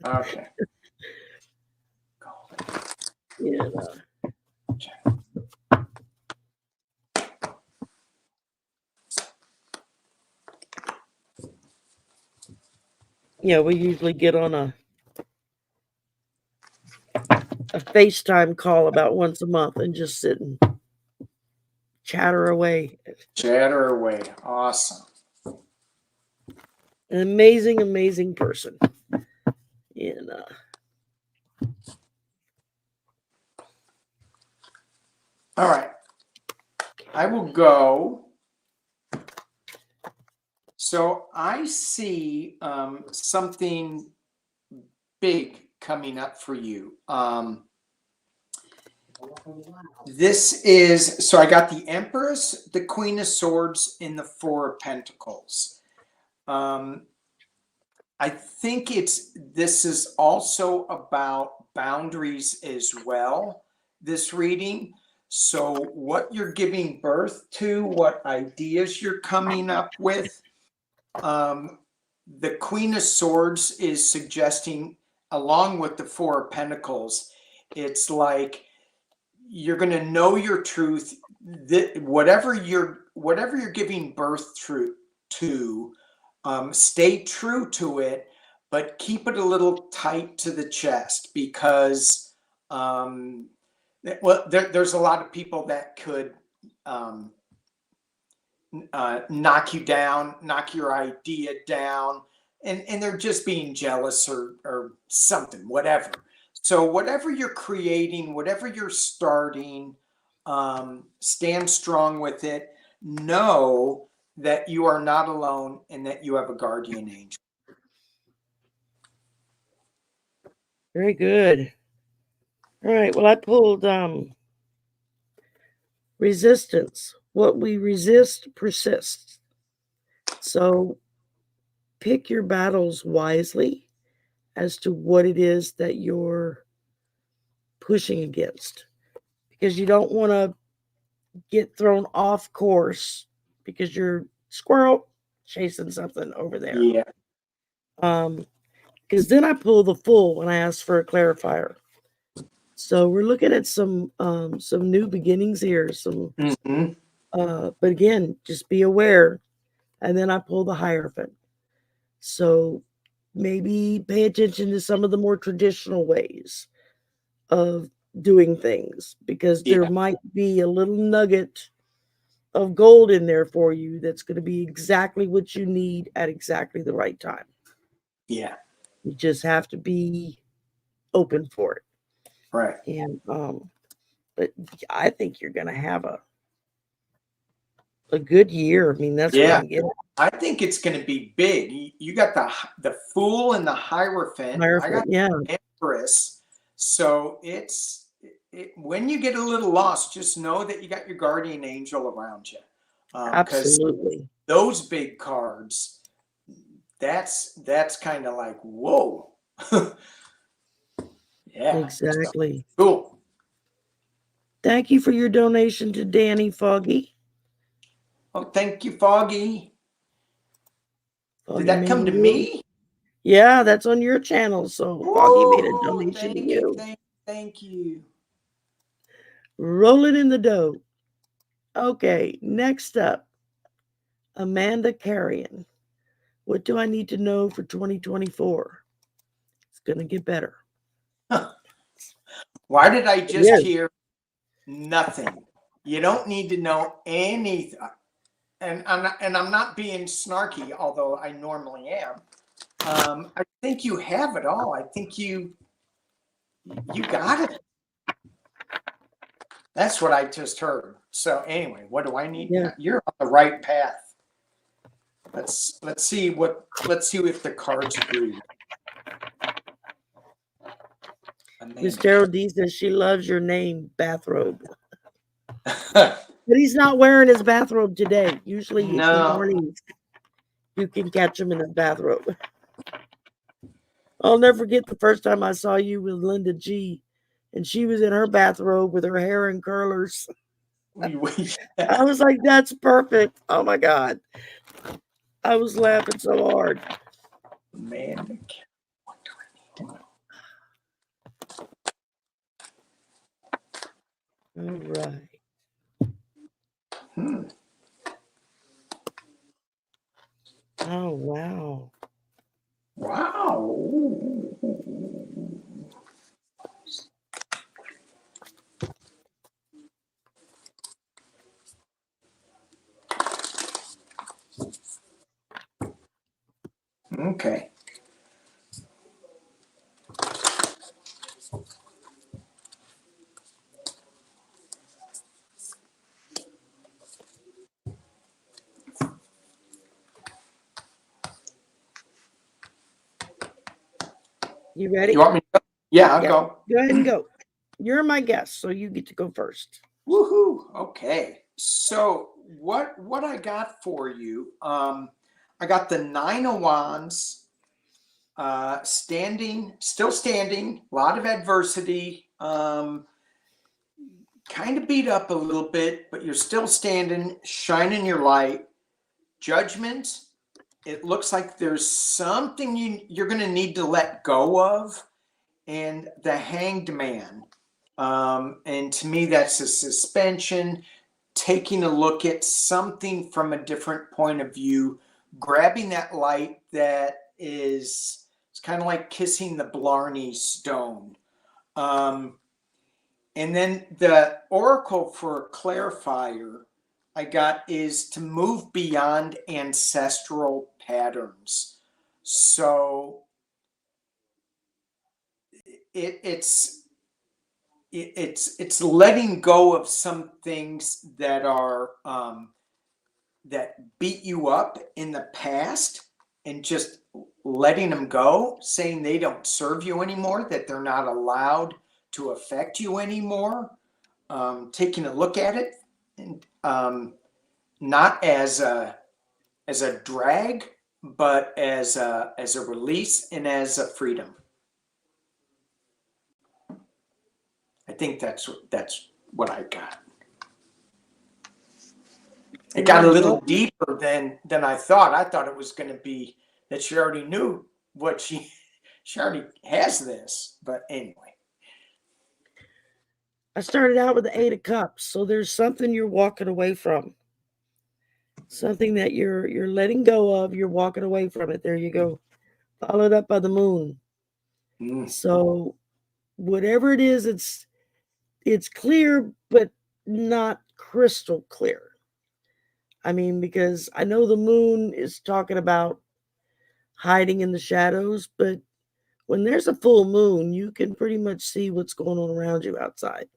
Okay. Yeah. Yeah, we usually get on a FaceTime call about once a month and just sit and chatter away. Chatter away. Awesome. An amazing, amazing person. And all right. I will go. So I see something big coming up for you. This is, so I got the Empress, the Queen of Swords, and the Four of Pentacles. I think this is also about boundaries as well, this reading. So what you're giving birth to, what ideas you're coming up with. The Queen of Swords is suggesting, along with the Four of Pentacles, it's like you're going to know your truth. That whatever you're giving birth to, stay true to it, but keep it a little tight to the chest, because there's a lot of people that could knock you down, knock your idea down, and they're just being jealous or something, whatever. So whatever you're creating, whatever you're starting, stand strong with it. Know that you are not alone and that you have a guardian angel. very good. All right. Well, I pulled resistance. What we resist persists. So pick your battles wisely as to what it is that you're pushing against, because you don't want to get thrown off course because you're squirrel chasing something over there. Yeah. Because then I pull the Fool when I ask for a clarifier. So we're looking at some new beginnings here. But again, just be aware. And then I pull the Hierophant. So maybe pay attention to some of the more traditional ways of doing things, because there might be a little nugget of gold in there for you that's going to be exactly what you need at exactly the right time. Yeah. You just have to be open for it. Right. And but I think you're going to have a good year. I mean, that's what I'm getting. I think it's going to be big. You got the Fool and the Hierophant. I got the Empress. So when you get a little lost, just know that you got your guardian angel around you. Absolutely. Those big cards, that's kind of like, whoa. Yeah. Exactly. So, cool. Thank you for your donation to Danny Foggy. Oh, thank you, Foggy. Did that come to you. me? Yeah, that's on your channel. So Foggy made a donation to you. Thank you. Roll it in the dough. Okay, next up, Amanda Carrion. What do I need to know for 2024? It's going to get better. Why did I just hear nothing? You don't need to know anything. And I'm not being snarky, although I normally am. I think you have it all. I think you got it. That's what I just heard. So anyway, what do I need? Yeah. You're on the right path. Let's see if the cards agree. Miss Tarot D says she loves your name, Bathrobe. But he's not wearing his bathrobe today. Usually in the mornings, you can catch him in his bathrobe. I'll never forget the first time I saw you with Linda G, and she was in her bathrobe with her hair in curlers. I was like, that's perfect. Oh my God. I was laughing so hard. Man, what do I need to know? All right. Oh, wow. Wow. You ready? You want me to go? Yeah, I'll Yep. go. Go ahead and go. You're my guest, so you get to go first. Woohoo. Okay. So what I got for you, I got the Nine of Wands, still standing, a lot of adversity, kind of beat up a little bit, but you're still standing, shining your light. Judgment. It looks like there's something you're going to need to let go of. And the Hanged Man. And to me, that's a suspension, taking a look at something from a different point of view, grabbing that light that is, it's kind of like kissing the Blarney Stone. And then the oracle for clarifier I got is to move beyond ancestral patterns. So it's letting go of some things that are that beat you up in the past, and just letting them go, saying they don't serve you anymore, that they're not allowed to affect you anymore. Taking a look at it, and not as a drag, but as a release and as a freedom. I think that's what I got. It got a little deeper than I thought. I thought it was going to be that she already knew what she already has this. But anyway. I started out with the 8 of Cups, so there's something you're walking away from. Something that you're letting go of, you're walking away from it. There you go. Followed up by the Moon. So whatever it is, it's clear, but not crystal clear. I mean, because I know the Moon is talking about hiding in the shadows, but when there's a full moon, you can pretty much see what's going on around you outside.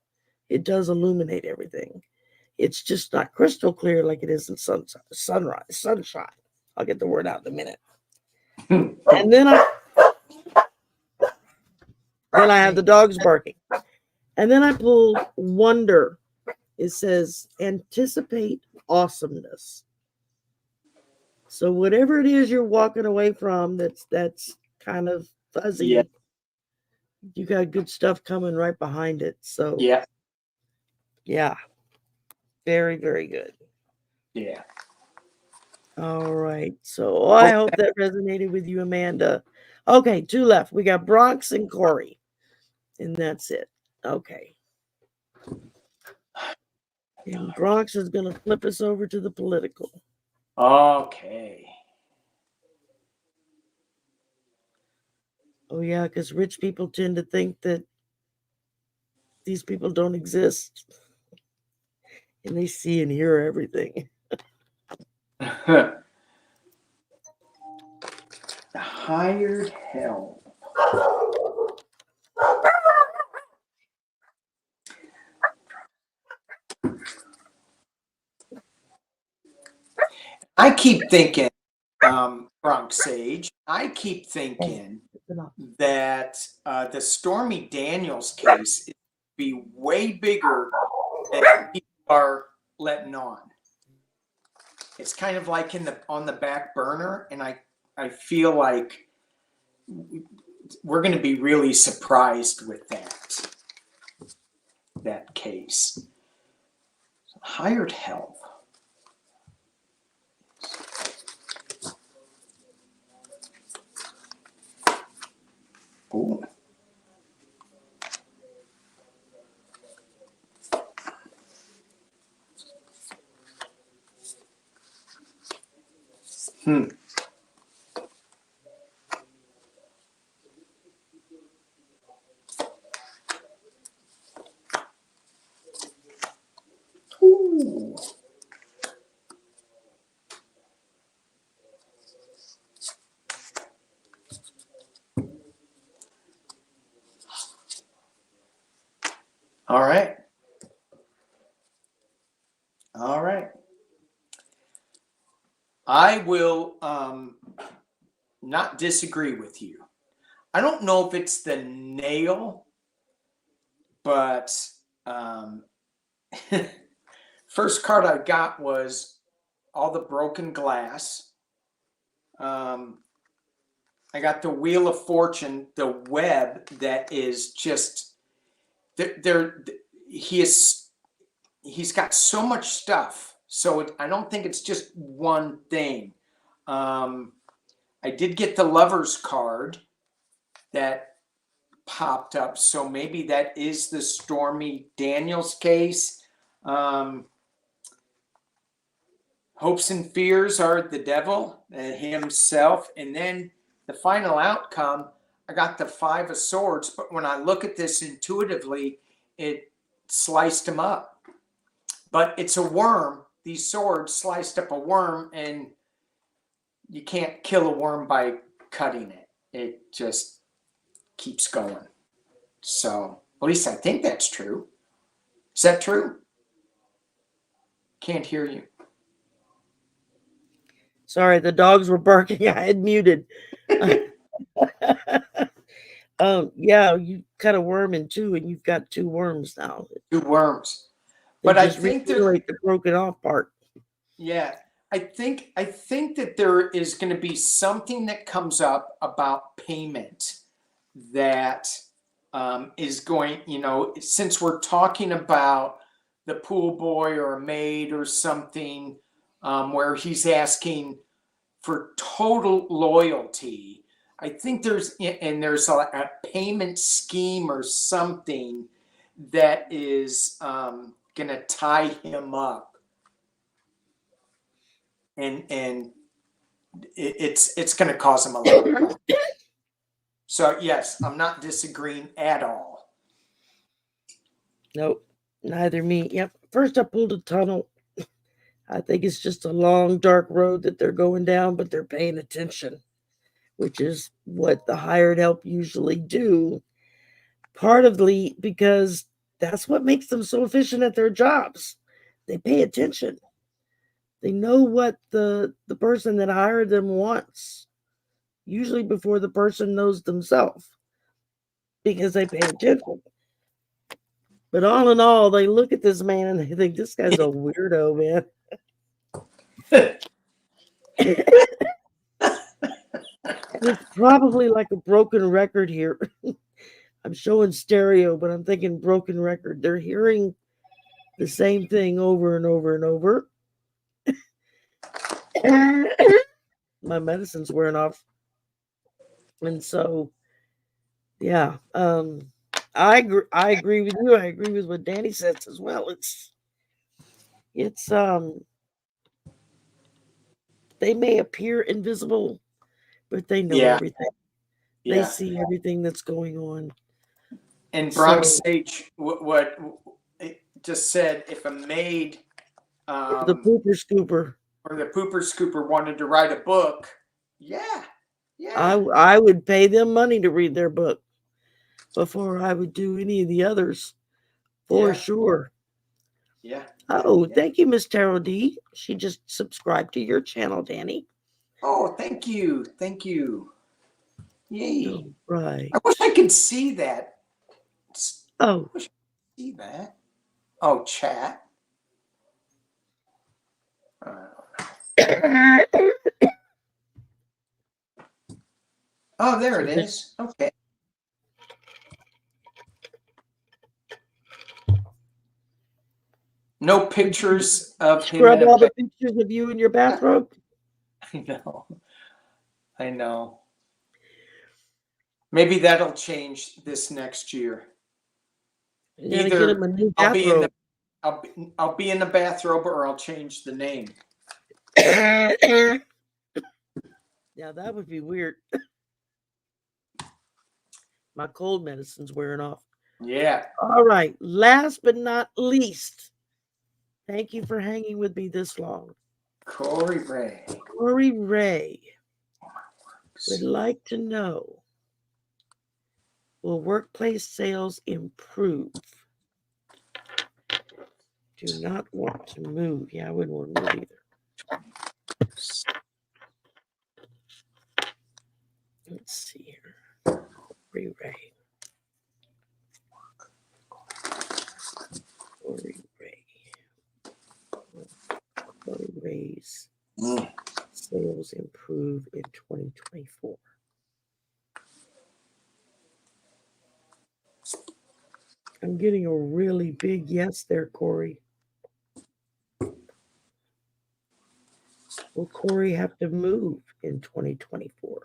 It does illuminate everything. It's just not crystal clear like it is in sunshine. I'll get the word out in a minute. And then I have the dogs barking. And then I pulled Wonder. It says anticipate awesomeness. So whatever it is you're walking away from that's kind of fuzzy, yeah, you got good stuff coming right behind it. So yeah, very, very good. Yeah. All right. So I hope that resonated with you, Amanda. Okay, 2 left. We got Bronx and Corey, and that's it. Okay. And Bronx is going to flip us over to the political. Okay. Oh, yeah, because rich people tend to think that these people don't exist. And they see and hear everything. The hired help. I keep thinking, Bronx Sage, I keep thinking that the Stormy Daniels case is be way bigger than people are letting on. It's kind of like on the back burner, and I feel like we're going to be really surprised with that case. Hired help. Ooh. Ooh. All right. All right. I will not disagree with you. I don't know if it's the nail, but first card I got was all the broken glass. I got the Wheel of Fortune, the web that is just there. He's got so much stuff, so I don't think it's just one thing. I did get the Lover's card that popped up, so maybe that is the Stormy Daniels case. Hopes and fears are the devil himself, and then the final outcome, I got the Five of Swords, but when I look at this intuitively, it sliced him up. But it's a worm. These swords sliced up a worm, and you can't kill a worm by cutting it. It just keeps going. So, at least I think that's true. Is that true? Can't hear you. Sorry, the dogs were barking. I had muted. Yeah, you cut a worm in two, and you've got two worms now. Two worms. They But I just think the broken off part. Yeah, I think that there is going to be something that comes up about payment that is going, since we're talking about the pool boy or a maid or something, where he's asking for total loyalty. I think there's a payment scheme or something that is going to tie him up. And it's going to cause him a lot of problems. So yes, I'm not disagreeing at all. Nope, neither me. Yep. First I pulled a tunnel. I think it's just a long, dark road that they're going down, but they're paying attention, which is what the hired help usually do. Partly because that's what makes them so efficient at their jobs. They pay attention. They know what the person that hired them wants, usually before the person knows themselves, because they pay attention. But all in all, they look at this man and they think, this guy's a weirdo, man. It's probably like a broken record here. I'm showing stereo, but I'm thinking broken record. They're hearing the same thing over and over and over. My medicine's wearing off. And so, yeah, I agree with you. I agree with what Danny says as well. It's they may appear invisible, but they know everything. They see everything that's going on. And Bronx Sage, what it just said, if a maid, the pooper scooper, or the pooper scooper wanted to write a book, I would pay them money to read their book before I would do any of the others, for sure. Yeah. Oh, thank you, Miss Tarot D. She just subscribed to your channel, Danny. Oh, thank you. Thank you. Yay. All right. I wish I could see that. Oh. I wish I could see that. Oh, chat. Oh, there it is. Okay. No pictures of him. Scrub all the pictures of you in your bathrobe. I know. Maybe that'll change this next year. Either get him a new bathrobe. I'll be in the bathrobe, or I'll change the name. Yeah, that would be weird. My cold medicine's wearing off. Yeah. All right. Last but not least, thank you for hanging with me this long. Corey Ray. Corey Ray would like to know, will workplace sales improve? Do not want to move. Yeah, I wouldn't want to move either. Let's see here. Corey Ray. Corey Ray. Corey Ray's sales improve in 2024. I'm getting a really big yes there, Corey. Will Corey have to move in 2024?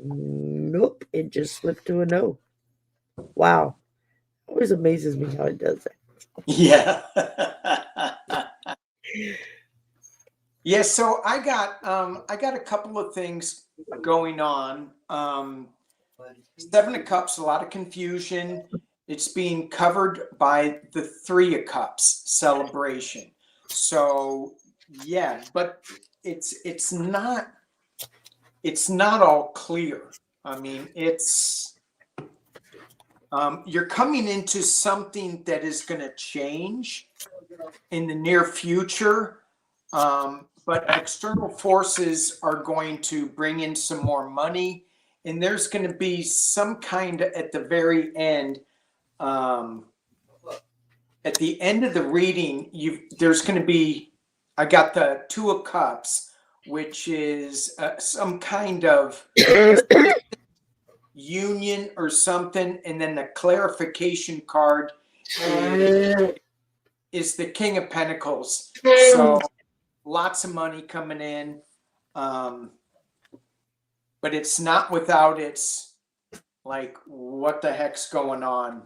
Nope, it just slipped to a no. Wow. Always amazes me how it does that. Yeah. Yeah, so I got a couple of things going on. Seven of Cups, a lot of confusion. It's being covered by the Three of Cups celebration. So yeah, but it's not all clear. I mean, it's you're coming into something that is going to change in the near future. But external forces are going to bring in some more money, and there's going to be some kind of, at the very end, at the end of the reading, there's going to be, I got the Two of Cups, which is some kind of union or something, and then the clarification card is the King of Pentacles. So lots of money coming in, but it's not without its like what the heck's going on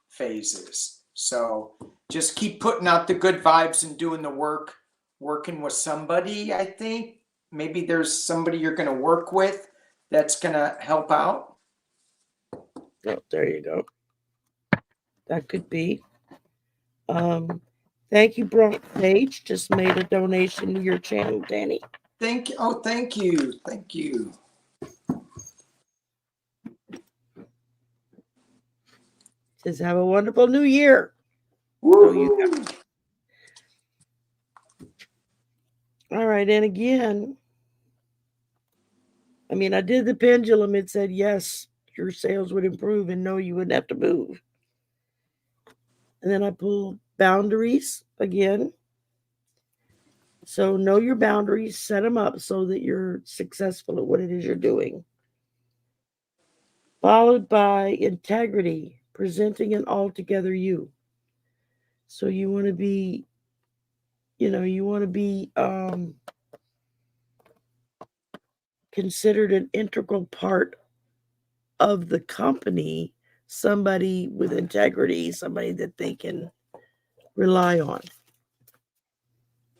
phases. So just keep putting out the good vibes and doing the work, working with somebody. I think maybe there's somebody you're going to work with that's going to help out. Oh, there you go. That could be. Thank you, Bronx Page. Just made a donation to your channel, Danny. Thank you. Oh, thank you. Thank you. Says, have a wonderful new year. Woo! All right. And again, I mean, I did the pendulum. It said, yes, your sales would improve and no, you wouldn't have to move. And then I pulled boundaries again. So know your boundaries, set them up so that you're successful at what it is you're doing. Followed by integrity, presenting an altogether you. So you want to be, considered an integral part of the company, somebody with integrity, somebody that they can rely on.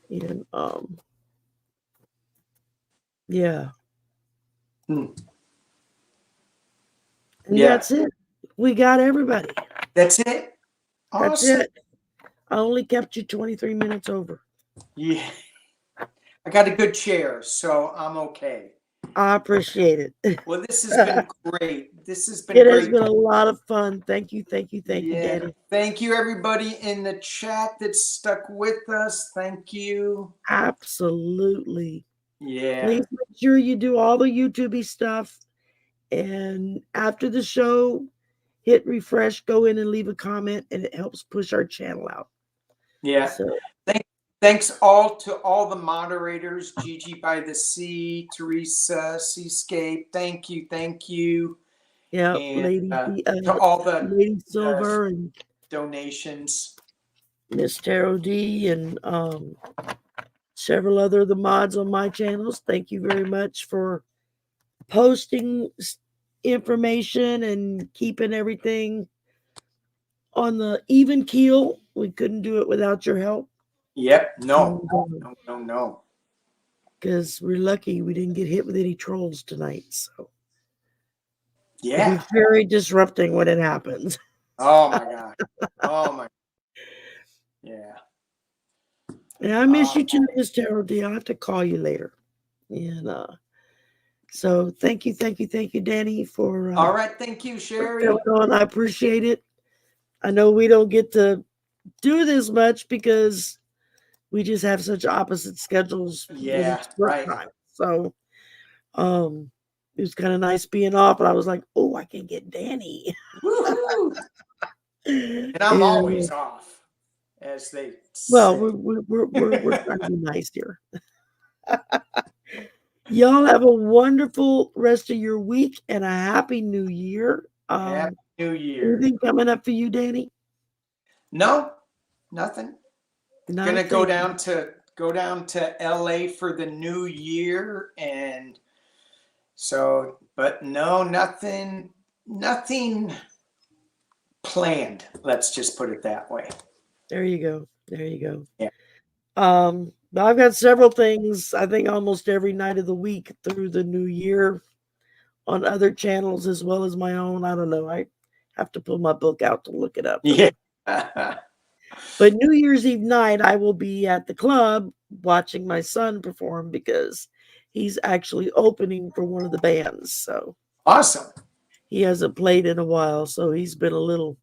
And yeah. And that's it. We got everybody. That's it. Awesome. That's it. I only kept you 23 minutes over. Yeah. I got a good chair, so I'm okay. I appreciate it. Well, this has been great. This has been great. It has been a lot of fun. Thank you, you, Daddy. Thank you, everybody in the chat that stuck with us. Thank you. Absolutely. Yeah. Please make sure you do all the YouTube stuff. And after the show, hit refresh, go in and leave a comment, and it helps push our channel out. Yeah. So, thanks to all the moderators, Gigi by the Sea, Teresa, Seascape. Thank you. Yeah, and to all the Lady Silver and donations. Miss Tarot D and several other of the mods on my channels. Thank you very much for posting information and keeping everything on the even keel. We couldn't do it without your help. Yep. No. Because we're lucky we didn't get hit with any trolls tonight. So yeah, it'll be very disrupting when it happens. Oh my God. Oh my. Yeah. And I miss you too, Miss Tarot D. I'll have to call you later. And so thank you, Danny, for all right. Thank you, Shari. I appreciate it. I know we don't get to do this much because we just have such opposite schedules. Yeah, right. Time. So it was kind of nice being off. And I was like, oh, I can get Danny. Woohoo! And I'm And, always off, as they well, say. we're trying to be nice here. Y'all have a wonderful rest of your week and a happy new year. Happy New Year. Anything coming up for you, Danny? No, nothing. Gonna Nothing. go down to LA for the new year, and so, but no, nothing planned. Let's just put it that way. There you go. There you go. Yeah. I've got several things, I think almost every night of the week through the new year on other channels as well as my own. I don't know. I have to pull my book out to look it up. Yeah. But New Year's Eve night, I will be at the club watching my son perform because he's actually opening for one of the bands. So Awesome. he hasn't played in a while, so he's been a little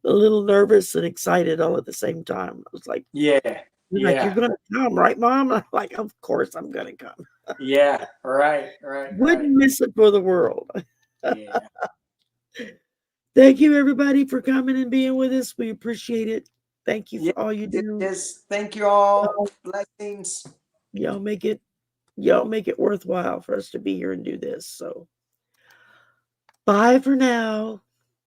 nervous and excited all at the same time. I was like, Yeah. like, you're gonna come, right, Mom? I'm like, of course I'm gonna come. Yeah. Right. Wouldn't miss it for the world. Yeah. Thank you, everybody, for coming and being with us. We appreciate it. Thank you for all you do. Yes. Thank you all. Blessings. Y'all make it worthwhile for us to be here and do this. So bye for now.